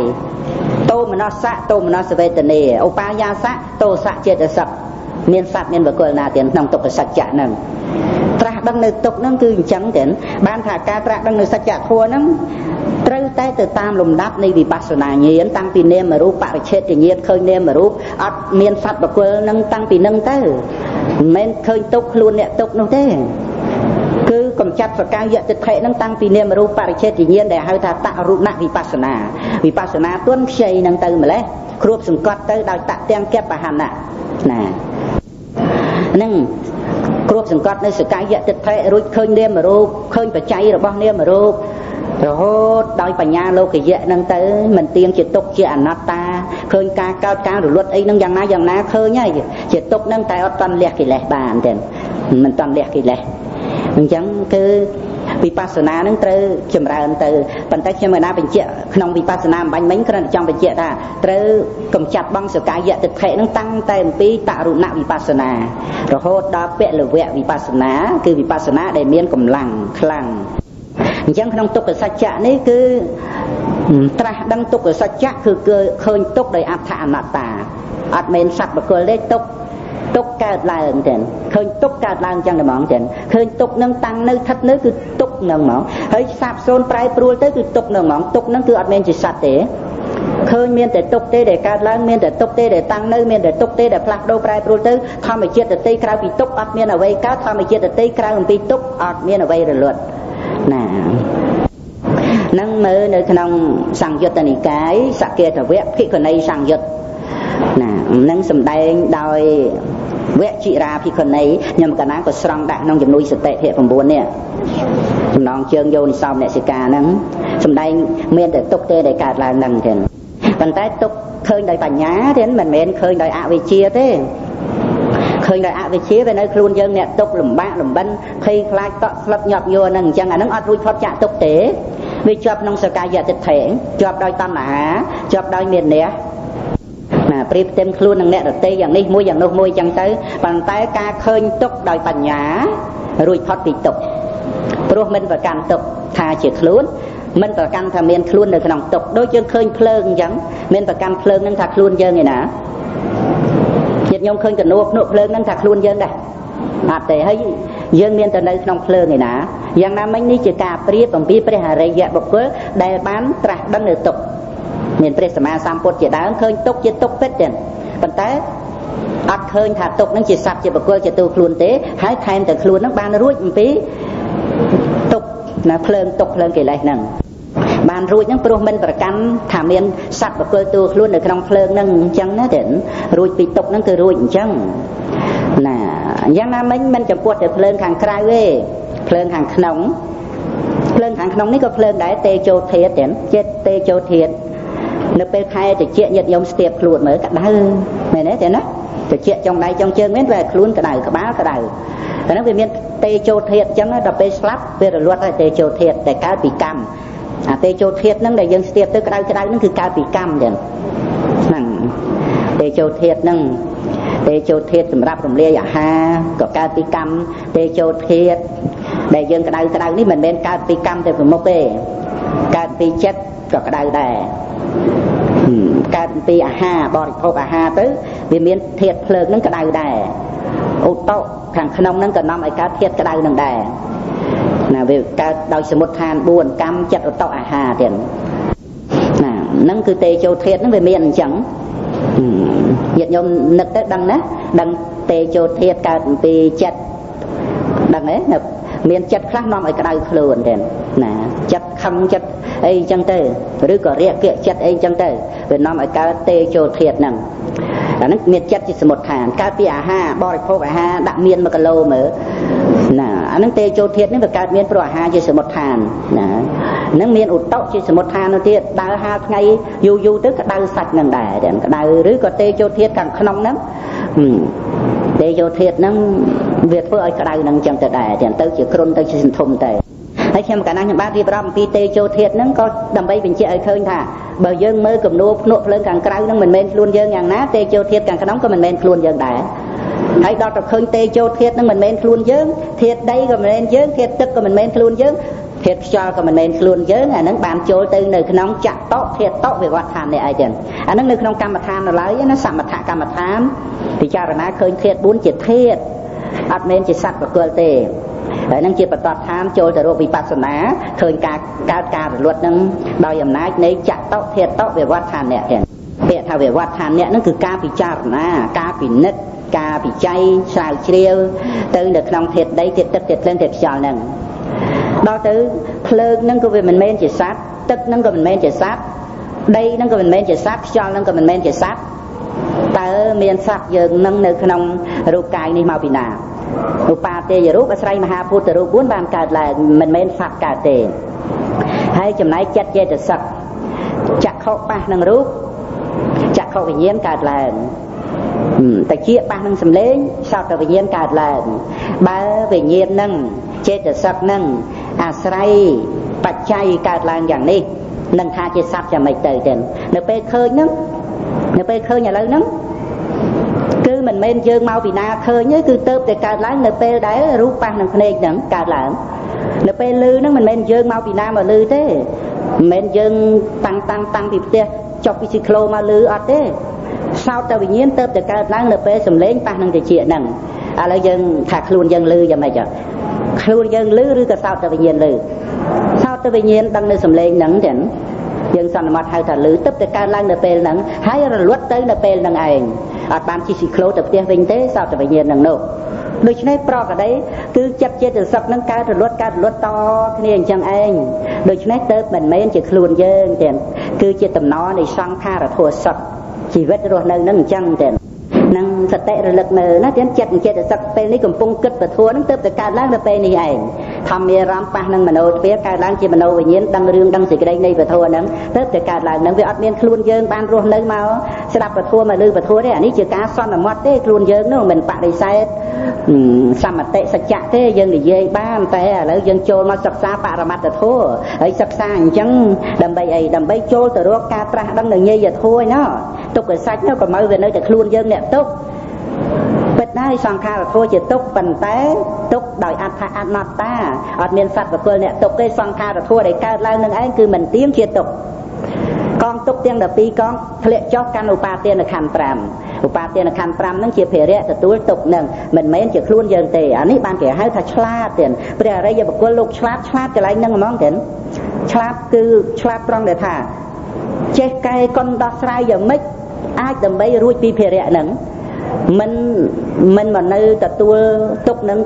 តោមនស្សៈតោមនស្សវេទនាឧបាយាសៈតោសៈចេតសិកមានសត្វមានបុគ្គលណាទៀតក្នុងទុក្ខសច្ចៈហ្នឹងត្រាស់ដឹងនៅទុក្ខហ្នឹងគឺអញ្ចឹងទេបានថាការត្រាស់ដឹងនៅសច្ចធម៌ហ្នឹងត្រូវតែទៅតាមលំដាប់នៃវិបស្សនាញាណតាំងពីនាមរូបបរិច្ឆេទញាណឃើញនាមរូបអត់មានសត្វបុគ្គលហ្នឹងតាំងពីហ្នឹងទៅមិនមែនឃើញទុក្ខខ្លួនអ្នកទុក្ខនោះទេគឺកំចាត់សកាយតិដ្ឋិហ្នឹងតាំងពីនាមរូបបរិច្ឆេទញាណដែលហៅថាតរុណវិបស្សនាទន់ខ្ចីហ្នឹងទៅម្លេះគ្រួបសង្កត់ទៅដោយតទាំងកបហណៈណាហ្នឹងគ្រួបសង្កត់នៅសកាយតិដ្ឋិរួចឃើញនាមរូបឃើញបច្ច័យរបស់នាមរូបរហូតដោយបញ្ញាលោកយៈហ្នឹងទៅមិនទៀងជាទុកជាអនត្តាឃើញការកើតការរលត់អីហ្នឹងយ៉ាងណាឃើញហើយជាទុកហ្នឹងតែអត់តន់លះកិលេសបានទេមិនតន់លះកិលេសអញ្ចឹងគឺវិបស្សនាហ្នឹងត្រូវចម្រើនទៅប៉ុន្តែខ្ញុំមិនណាបញ្ជាក់ក្នុងវិបស្សនាអំបញ្ញមិញគ្រាន់តែចង់បញ្ជាក់ថាត្រូវកំចាត់បង់សកាយតិដ្ឋិហ្នឹងតាំងតែអំពីតរុណវិបស្សនារហូតដល់ពលវៈវិបស្សនាគឺវិបស្សនាដែលមានកម្លាំងខ្លាំងអញ្ចឹងក្នុងទុក្ខសច្ចៈនេះគឺត្រាស់ដឹងទុក្ខសច្ចៈគឺឃើញទុក្ខដោយអត្ថអនត្តាអត់មែនសត្វបុគ្គលទេទុក្ខ ទុកកើតឡើងទេឃើញទុកកើតឡើងចឹងតែហ្មងទេឃើញទុកនឹងតាំងនៅស្ថិតនៅគឺទុកនឹងហ្មងហើយសាបសូន្យប្រែប្រួលទៅគឺទុកនឹងហ្មងទុកនឹងគឺអត់មានជាសត្វទេឃើញមានតែទុកទេដែលកើតឡើងមានតែទុកទេដែលតាំងនៅមានតែទុកទេដែលផ្លាស់ប្ដូរប្រែប្រួលទៅធម្មជាតិដតីក្រៅពីទុកអត់មានអ្វីកើតធម្មជាតិដតីក្រៅអំពីទុកអត់មានអ្វីរលត់ណានឹងមើលនៅក្នុងសង្យុត្តនិកាយសកេតវៈភិក្ខុនីសង្យុត្តណានឹងសម្ដែងដោយវចិរាភិក្ខុនីខ្ញុំកណាក៏ស្រង់ដាក់ក្នុងជំនួយសតិភៈ9នេះចំណងជើងយោនិសោមអ្នកសិកាហ្នឹងសម្ដែងមានតែទុកទេដែលកើតឡើងហ្នឹងទេប៉ុន្តែទុកឃើញដោយបញ្ញាទេមិនមែនឃើញដោយអវិជ្ជាទេឃើញដោយអវិជ្ជាវានៅខ្លួនយើងអ្នកទុកលំបាកលំបិនភ័យខ្លាចតក់ស្លុតញាប់ញ័រហ្នឹងអញ្ចឹងអាហ្នឹងអត់រួចផុតចាក់ទុកទេវាជាប់ក្នុងសកាយតិដ្ឋិជាប់ដោយតណ្ហាជាប់ដោយមានះណាប្រៀបផ្ទឹមខ្លួននឹងអ្នករតីយ៉ាងនេះមួយយ៉ាងនោះមួយអញ្ចឹងទៅប៉ុន្តែការឃើញទុកដោយបញ្ញារួចផុតពីទុកព្រោះមិនប្រកាន់ទុកថាជាខ្លួនមិនប្រកាន់ថាមានខ្លួននៅក្នុងទុកដូចយើងឃើញភ្លើងអញ្ចឹងមានប្រកាន់ភ្លើងនឹងថាខ្លួនយើងឯណាជាតិខ្ញុំឃើញកណួភ្នក់ភ្លើងនឹងថាខ្លួនយើងដែរអត់ទេហើយយើងមានតែនៅក្នុងភ្លើងឯណាយ៉ាងណាមិញនេះជាការប្រៀបអំពីព្រះអរិយបុគ្គលដែលបានត្រាស់ដឹងនៅទុកមានព្រះសម្មាសម្ពុទ្ធជាដើមឃើញទុកជាទុកពិតទេប៉ុន្តែអត់ឃើញថាទុកនឹងជាសត្វជាបុគ្គលជាតួខ្លួនទេហើយថែមតែខ្លួននឹងបានរួចអំពីទុកណាភ្លើងទុកភ្លើងកិលេសហ្នឹងបានរួចហ្នឹងព្រោះមិនប្រកាន់ថាមានសត្វបុគ្គលតួខ្លួននៅក្នុងភ្លើងហ្នឹងអញ្ចឹងណាទេរួចពីទុកហ្នឹងគឺរួចអញ្ចឹងណាយ៉ាងណាមិញមិនចំពោះតែភ្លើងខាងក្រៅទេភ្លើងខាងក្នុងភ្លើងខាងក្នុងនេះក៏ភ្លើងដែរទេជោធាតុទេចិត្តទេជោធាតុនៅពេលខែតិចញាតិញោមស្ទាបខ្លួនមើលក្តៅមែនទេណាតិចចុងដៃចុងជើងមែនវាខ្លួនក្តៅក្បាលក្តៅតែហ្នឹងវាមានទេជោធាតុអញ្ចឹងដល់ពេលស្លាប់វារលត់ហើយទេជោធាតុតែកើតពីកម្មអាទេជោធាតុហ្នឹងដែលយើងស្ទាបទៅក្តៅហ្នឹងគឺកើតពីកម្មចឹងហ្នឹងទេជោធាតុហ្នឹងទេជោធាតុសម្រាប់រំលាយអាហារក៏កើតពីកម្មទេជោធាតុដែលយើងក្តៅនេះមិនមែនកើតពីកម្មតែប្រមុខទេកើតពីចិត្តក៏ក្តៅដែរកើតពីអាហារបរិភោគអាហារទៅវាមានធាតុភ្លើងហ្នឹងក្តៅដែរឧតុខាងក្នុងហ្នឹងក៏នាំឲ្យកើតធាតុក្តៅហ្នឹងដែរណាវាកើតដោយសមុទ្ឋាន4កម្មចិត្តឧតុអាហារទៀតណាហ្នឹងគឺទេជោធាតុហ្នឹងវាមានអញ្ចឹងញាតិញោមនឹកទៅដឹងណាដឹងទេជោធាតុកើតពីចិត្តដឹងទេមានចិត្តខ្លះនាំឲ្យក្តៅខ្លួនទេណាចិត្តខឹងចិត្តអីអញ្ចឹងទៅឬក៏រាគៈចិត្តអីអញ្ចឹងទៅវានាំឲ្យកើតទេជោធាតុហ្នឹងអាហ្នឹងមានចិត្តជាសមុទ្ឋានកើតពីអាហារបរិភោគអាហារដាក់មាន1គីឡូមើលណាអាហ្នឹងទេជោធាតុនេះវាកើតមានព្រោះអាហារជាសមុទ្ឋានណាហ្នឹងមានឧតុជាសមុទ្ឋាននោះទៀតដើរហាលថ្ងៃយូរទៅក្តៅសាច់ហ្នឹងដែរក្តៅឬក៏ទេជោធាតុខាងក្នុងហ្នឹងទេជោធាតុហ្នឹងវាធ្វើឲ្យក្តៅហ្នឹងអញ្ចឹងទៅដែរទៅជាគ្រុនទៅជាសន្ធុំទៅហើយខ្ញុំកាលណាខ្ញុំបានរៀបរាប់អំពីទេជោធាតុហ្នឹងក៏ដើម្បីបញ្ជាក់ឲ្យឃើញថាបើយើងមើលគំនូភ្នក់ភ្លើងខាងក្រៅហ្នឹងមិនមែនខ្លួនយើងយ៉ាងណាទេជោធាតុខាងក្នុងក៏មិនមែនខ្លួនយើងដែរហើយដល់ទៅឃើញទេជោធាតុហ្នឹងមិនមែនខ្លួនយើងធាតុដីក៏មិនមែនយើងធាតុទឹកក៏មិនមែនខ្លួនយើងធាតុខ្យល់ក៏មិនមែនខ្លួនយើងអាហ្នឹងបានចូលទៅនៅក្នុងចតុធាតុវិវត្តដ្ឋាននេះឯងអាហ្នឹងនៅក្នុងកម្មដ្ឋាននៅឡើយណាសមថកម្មដ្ឋានពិចារណាឃើញធាតុ4ជាធាតុអត់មែនជាសត្វបុគ្គលទេហើយនឹងជាបតតឋានចូលទៅរកវិបស្សនាឃើញការកើតការរលត់នឹងដោយអំណាចនៃចតុធាតុវិវត្តដ្ឋាននេះទាំងពាក្យថាវិវត្តដ្ឋាននេះនឹងគឺការពិចារណាការពិនិត្យការវិច័យស្រាវជ្រាវទៅនៅក្នុងធាតុដីធាតុទឹកធាតុភ្លើងធាតុខ្យល់ហ្នឹងដល់ទៅភ្លើងហ្នឹងក៏វាមិនមែនជាសត្វទឹកហ្នឹងក៏មិនមែនជាសត្វដីហ្នឹងក៏មិនមែនជាសត្វខ្យល់ហ្នឹងក៏មិនមែនជាសត្វតើមានសត្វយើងនឹងនៅក្នុងរូបកាយនេះមកពីណាឧបាទេយរូបអាស្រ័យមហាភូតរូប4បានកើតឡើងមិនមែនសត្វកើតទេហើយចំណែកចិត្តចេតសិកចក្ខុប៉ះនឹងរូបចក្ខុវិញ្ញាណកើតឡើងតិចប៉ះនឹងសម្លេងសោតវិញ្ញាណកើតឡើងបើវិញ្ញាណនឹងចេតសិកនឹងអាស្រ័យបច្ច័យកើតឡើងយ៉ាងនេះនឹងថាជាសត្វយ៉ាងម៉េចទៅទេនៅពេលឃើញហ្នឹងនៅពេលឃើញឥឡូវហ្នឹងគឺមិនមែនយើងមកពីណាឃើញទេគឺទៅតែកើតឡើងនៅពេលដែលរូបប៉ះនឹងភ្នែកហ្នឹងកើតឡើងនៅពេលឮហ្នឹងមិនមែនយើងមកពីណាមកឮទេមិនមែនយើងតាំងពីផ្ទះចុះពីស៊ីក្លូមកឮអត់ទេ សោតតែវិញ្ញាណទៅតែកើតឡើងនៅពេលសំឡេងប៉ះនឹងតិចហ្នឹងឥឡូវយើងថាខ្លួនយើងលឺយ៉ាងម៉េចខ្លួនយើងលឺឬក៏សោតតែវិញ្ញាណលឺសោតតែវិញ្ញាណដឹងនៅសំឡេងហ្នឹងចឹងយើងសន្មតហៅថាលឺទៅតែកើតឡើងនៅពេលហ្នឹងហើយរលត់ទៅនៅពេលហ្នឹងឯងអត់បានជិះស៊ីក្លូទៅផ្ទះវិញទេសោតតែវិញ្ញាណហ្នឹងនោះដូច្នេះប្រកដីគឺចិត្តចេតសិកនឹងកើតរលត់តគ្នាអញ្ចឹងឯងដូច្នេះទៅមិនមែនជាខ្លួនយើងទេគឺជាតំណនៃសង្ខារធัวសុទ្ធជីវិតរស់នៅនឹងអញ្ចឹងទេនឹងសតិរលឹកមើលណាទៀតចិត្តចេតសិកពេលនេះកំពុងគិតពធัวនឹងទៅតែកើតឡើងនៅពេលនេះឯងធម្មអារម្មណ៍ប៉ះនឹងមโนទ្វាកើតឡើងជាមโนវិញ្ញាណដឹងរឿងដឹងសេចក្តីនៃពធัวនឹងទៅតែកើតឡើងនឹងវាអត់មានខ្លួនយើងបានរស់នៅមកស្ដាប់ពធัวមកលើពធัวទេអានេះជាការសន្មតទេខ្លួនយើងនោះមិនបដិសេធសមតិសច្ចៈទេយើងនិយាយបានតែឥឡូវយើងចូលមកសិក្សាបរមត្តធម៌ហើយសិក្សាអញ្ចឹងដើម្បីអីដើម្បីចូលទៅរកការត្រាស់ដឹងនៅញេយធម៌ឯណោះទុក្ខសច្ចនោះក៏មកវានៅតែខ្លួនយើងអ្នកទុក្ខពិតដែរសង្ខារធម៌ជាទុក្ខប៉ុន្តែទុក្ខដោយអត្ថអនត្តាអត់មានសត្វបុគ្គលអ្នកទុក្ខទេសង្ខារធម៌ដែលកើតឡើងនឹងឯងគឺមិនទៀងជាទុក្ខកងទុក្ខទាំង12កងធ្លាក់ចុះកាន់ឧបាទានខណ្ឌ5ឧបាទានខណ្ឌ5ហ្នឹងជាភារៈទទួលទុក្ខនឹងមិនមែនជាខ្លួនយើងទេអានេះបានគេហៅថាឆ្លាតទៀតព្រះអរិយបុគ្គលលោកឆ្លាតកន្លែងហ្នឹងហ្មងទៀតឆ្លាតគឺឆ្លាតត្រង់ដែលថាចេះកែកុនដោះស្រាយយ៉ាងម៉េចអាចដើម្បីរួចពីភារៈហ្នឹងមិនមកនៅទទួលទុក្ខនឹង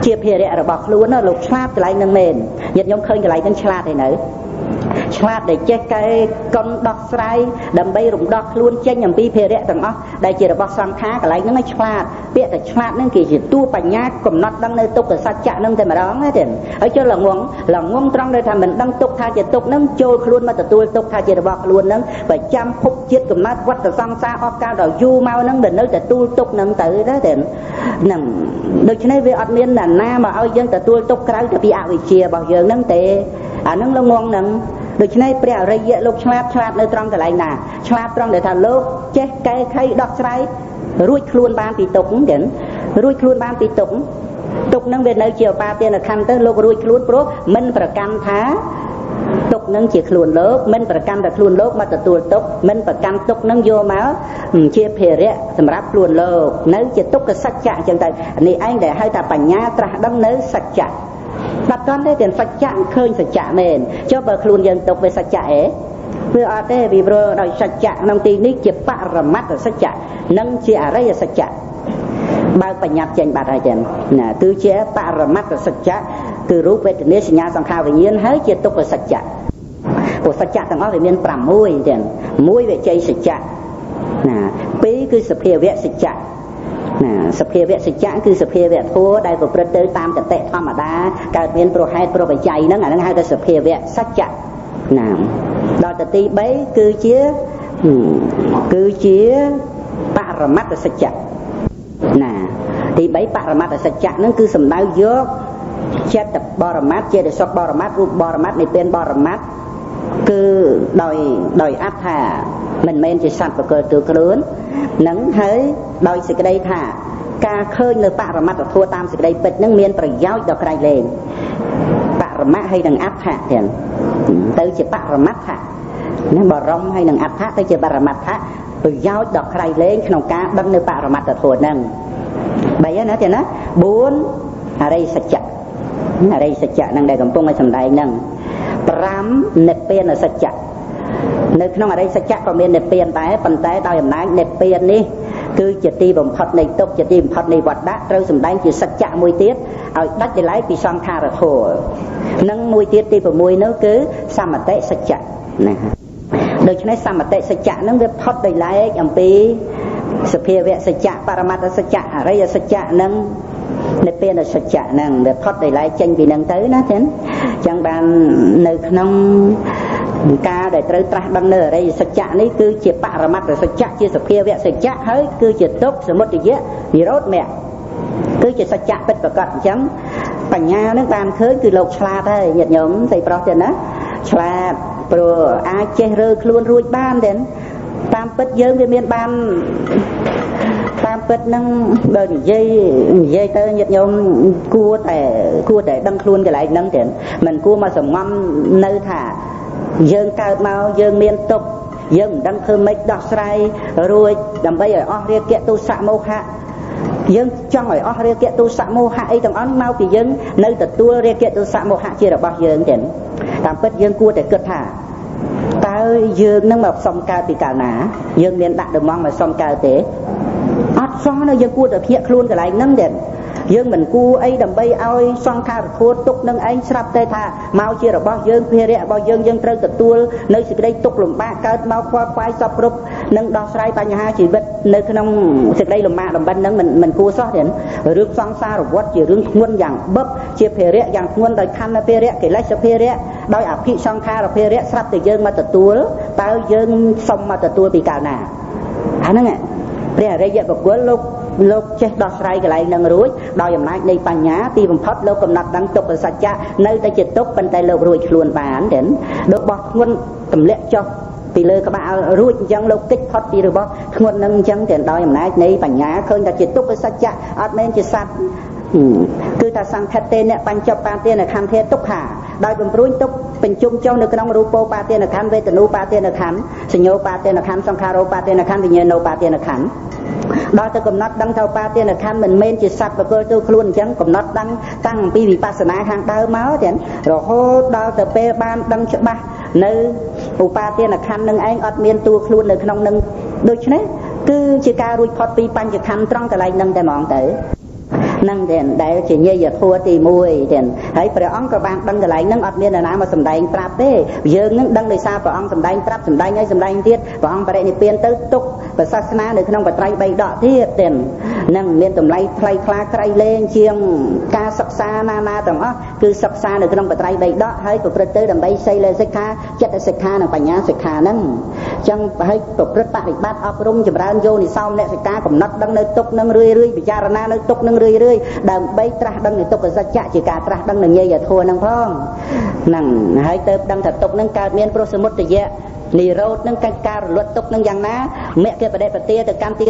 ជាភារៈរបស់ខ្លួនណាលោកឆ្លាតកន្លែងហ្នឹងមែនញាតិញោមឃើញកន្លែងហ្នឹងឆ្លាតទេនៅឆ្លាតដែលចេះកែកុនដោះស្រាយដើម្បីរំដោះខ្លួនចេញអំពីភារៈទាំងអស់ដែលជារបស់សង្ខារកន្លែងហ្នឹងឲ្យឆ្លាតពាក្យតែឆ្លាតហ្នឹងគេជាតួបញ្ញាកំណត់ដឹងនៅទុក្ខសច្ចៈហ្នឹងតែម្ដងណាទេហើយចុះល្ងងត្រង់ដែលថាមិនដឹងទុក្ខថាជាទុក្ខហ្នឹងចូលខ្លួនមកទទួលទុក្ខថាជារបស់ខ្លួនហ្នឹងប្រចាំភពជាតិកំណត់វដ្តសង្សារអស់កាលដល់យូរមកហ្នឹងដែលនៅទទួលទុក្ខហ្នឹងទៅណាទេហ្នឹងដូច្នេះវាអត់មានណាមកឲ្យយើងទទួលទុក្ខក្រៅពីអវិជ្ជារបស់យើងហ្នឹងទេអាហ្នឹងល្ងងហ្នឹងដូច្នេះព្រះអរិយលោកឆ្លាតនៅត្រង់កន្លែងណាឆ្លាតត្រង់ដែលថាលោកចេះកែខៃដោះស្រាយរួចខ្លួនបានពីទុក្ខហ្នឹងរួចខ្លួនបានពីទុក្ខហ្នឹងវានៅជាឧបាទានខណ្ឌទៅលោករួចខ្លួនព្រោះមិនប្រកាន់ថាទុក្ខហ្នឹងជាខ្លួនលោកមិនប្រកាន់តែខ្លួនលោកមកទទួលទុក្ខមិនប្រកាន់ទុក្ខហ្នឹងយកមកជាភារៈសម្រាប់ខ្លួនលោកនៅជាទុក្ខសច្ចៈអញ្ចឹងទៅនេះឯងដែលហៅថាបញ្ញាត្រាស់ដឹងនៅសច្ចៈបាត់តន់ទេទាំងសច្ចៈឃើញសច្ចៈមែនចុះបើខ្លួនយើងទុកវាសច្ចៈវាអត់ទេវាព្រោះដោយសច្ចៈក្នុងទីនេះជាបរមត្តសច្ចៈនិងជាអរិយសច្ចៈបើបញ្ញត្តិចេញបាត់ហើយចឹងណាគឺជាបរមត្តសច្ចៈគឺរូបវេទនាសញ្ញាសង្ខារវិញ្ញាណហើយជាទុក្ខសច្ចៈព្រោះសច្ចៈទាំងអស់វាមាន6ចឹង1វិជ័យសច្ចៈណា2គឺសភាវៈសច្ចៈណាសភាវៈសច្ចៈគឺសភាវៈធម៌ដែលប្រព្រឹត្តទៅតាមកតិធម្មតាកើតមានប្រហេតុប្របច្ច័យហ្នឹងអាហ្នឹងហៅថាសភាវៈសច្ចៈណាដល់ទៅទី3គឺជាបរមត្តសច្ចៈណាទី3បរមត្តសច្ចៈហ្នឹងគឺសំដៅយកចិត្តបរមត្តចេតសិកបរមត្តរូបបរមត្តនិព្វានបរមត្តគឺដោយអត្ថាមិនមែនជាសត្វបកលទូខ្លួននឹងហើយដោយសេចក្តីថាការឃើញនៅបរមត្តធម៌តាមសេចក្តីពិតនឹងមានប្រយោជន៍ដល់ក្រៃលែងបរមត្តហើយនឹងអត្ថាទៀតទៅជាបរមត្តថាណាបរមហើយនឹងអត្ថាទៅជាបរមត្តថាប្រយោជន៍ដល់ក្រៃលែងក្នុងការដឹងនៅបរមត្តធម៌ហ្នឹង3ហើយណាទៀតណា4អរិយសច្ចៈហ្នឹងដែលកំពុងឲ្យសម្ដែងហ្នឹង5និព្វានសច្ចៈនៅក្នុងអរិយសច្ចៈក៏មាននិព្វានដែរប៉ុន្តែដោយអំណាចនិព្វាននេះគឺជាទីបំផុតនៃទុក្ខជាទីបំផុតនៃវដ្តត្រូវសម្ដែងជាសច្ចៈមួយទៀតឲ្យដាច់ដライពីសង្ខារធម៌និងមួយទៀតទី6នោះគឺសមតិសច្ចៈណាដូច្នេះសមតិសច្ចៈហ្នឹងវាផុតដោយឡែកអំពីសភាវៈសច្ចៈបរមត្តសច្ចៈអរិយសច្ចៈនិងនិព្វានសច្ចៈហ្នឹងវាផុតដោយឡែកចេញពីហ្នឹងទៅណាចឹងចឹងបាននៅក្នុងការដែលត្រូវត្រាស់ដឹងនៅអរិយសច្ចៈនេះគឺជាបរមត្តសច្ចៈជាសភាវៈសច្ចៈហើយគឺជាទុក្ខសមុទយៈនិរោធមគ្គគឺជាសច្ចៈពិតប្រាកដអញ្ចឹងបញ្ញានឹងបានឃើញគឺលោកឆ្លាតហើយញាតិញោមស្រីប្រុសទៀតណាឆ្លាតព្រោះអាចចេះរើខ្លួនរួចបានទេតាមពិតយើងវាមានបានតាមពិតនឹងបើនិយាយទៅញាតិញោមគួរតែដឹងខ្លួនកន្លែងហ្នឹងទេមិនគួរមកសំងំនៅថាយើងកើតមកយើងមានទុក្ខ យើងមិនដឹងធ្វើម៉េចដោះស្រាយរួចដើម្បីឲ្យអស់រាគៈទុសៈមោហៈយើងចង់ឲ្យអស់រាគៈទុសៈមោហៈអីទាំងអស់មកពីយើងនៅទទួលរាគៈទុសៈមោហៈជារបស់យើងទេតាមពិតយើងគួរតែគិតថាតើយើងនឹងមកសុំកើតពីកាលណាយើងមានដាក់ដំងមកសុំកើតទេអត់សោះនៅយើងគួរតែភ្ញាក់ខ្លួនកន្លែងហ្នឹងទេយើងមិនគួរអីដើម្បីឲ្យសង្ខារធัวទុកនឹងឯងស្រាប់តែថាមកជារបស់យើងភារៈរបស់យើងយើងត្រូវទទួលនៅសេចក្តីទុកលំបាកកើតមកខ្វល់ខ្វាយសពគ្រប់នឹងដោះស្រាយបញ្ហាជីវិតនៅក្នុងសេចក្តីលំបាកលំបិនហ្នឹងមិនគួរសោះទេរឿងសង្សារវដ្តជារឿងធ្ងន់យ៉ាងបឹកជាភារៈយ៉ាងធ្ងន់ដោយខណ្ឌភារៈកិលេសភារៈដោយអភិសង្ខារភារៈស្រាប់តែយើងមកទទួលតើយើងសុំមកទទួលពីកាលណាអាហ្នឹងព្រះអរិយបុគ្គលលោកចេះដោះស្រាយកន្លែងនឹងរួចដោយអំណាចនៃបញ្ញាទីបំផុតលោកកំណត់ដឹងទុក្ខសច្ចៈនៅតែជាទុក្ខប៉ុន្តែលោករួចខ្លួនបានទេដូចបោះធ្ងន់ទម្លាក់ចុះពីលើក្បាលរួចអញ្ចឹងលោកគេចផុតពីរបស់ធ្ងន់នឹងអញ្ចឹងទេដោយអំណាចនៃបញ្ញាឃើញថាជាទុក្ខសច្ចៈអត់មែនជាសត្វគឺថាសង្ខិតទេអ្នកបញ្ចប់បាទានខន្ធេទុក្ខាដោយបំព្រួញទុក្ខបញ្ជុំចុះនៅក្នុងរូបោបាទានខន្ធវេទនូបាទានខន្ធសញ្ញោបាទានខន្ធសង្ខារោបាទានខន្ធវិញ្ញាណោបាទានខន្ធដល់ទៅកំណត់ដឹងថាបាទានខន្ធមិនមែនជាសត្វបកលទៅខ្លួនអញ្ចឹងកំណត់ដឹងតាំងពីវិបស្សនាខាងដើមមកទៀតរហូតដល់ទៅពេលបានដឹងច្បាស់នៅឧបាទានខន្ធនឹងឯងអត់មានតួខ្លួននៅក្នុងនឹងដូច្នេះគឺជាការរួចផុតពីបញ្ចខន្ធត្រង់កន្លែងនឹងតែហ្មងទៅនឹងទេដែលជាញាយធัวទី1ទេហើយព្រះអង្គក៏បានដឹងកន្លែងហ្នឹងអត់មាននរណាមកសម្ដែងប្រាប់ទេយើងនឹងដឹងដោយសារព្រះអង្គសម្ដែងប្រាប់សម្ដែងហើយសម្ដែងទៀតព្រះអង្គបរិនិព្វានទៅទុកប្រសាសនានៅក្នុងបត្រៃ3ដកទៀតទេនឹងមានតម្លៃថ្លៃថ្លាក្រៃលែងជាងការសិក្សាណាទាំងអស់គឺសិក្សានៅក្នុងបត្រៃ3ដកហើយប្រព្រឹត្តទៅដើម្បីសីលសិក្ខាចិត្តសិក្ខានិងបញ្ញាសិក្ខាហ្នឹងអញ្ចឹងហើយប្រព្រឹត្តបរិបត្តិអប់រំចម្រើនយោនិសោមនសិកាកំណត់ដឹងនៅទុកនឹងរឿយពិចារណានៅទុកនឹងរឿយដើម្បីត្រាស់ដឹងនៅទុក្ខសច្ចៈជាការត្រាស់ដឹងនៅញាយធัวហ្នឹងផងហ្នឹងហើយទៅដឹងថាទុកហ្នឹងកើតមានព្រោះសមុទយៈនិរោធហ្នឹងការរលត់ទុកហ្នឹងយ៉ាងណាមគ្គបដិបទាទៅកម្មទី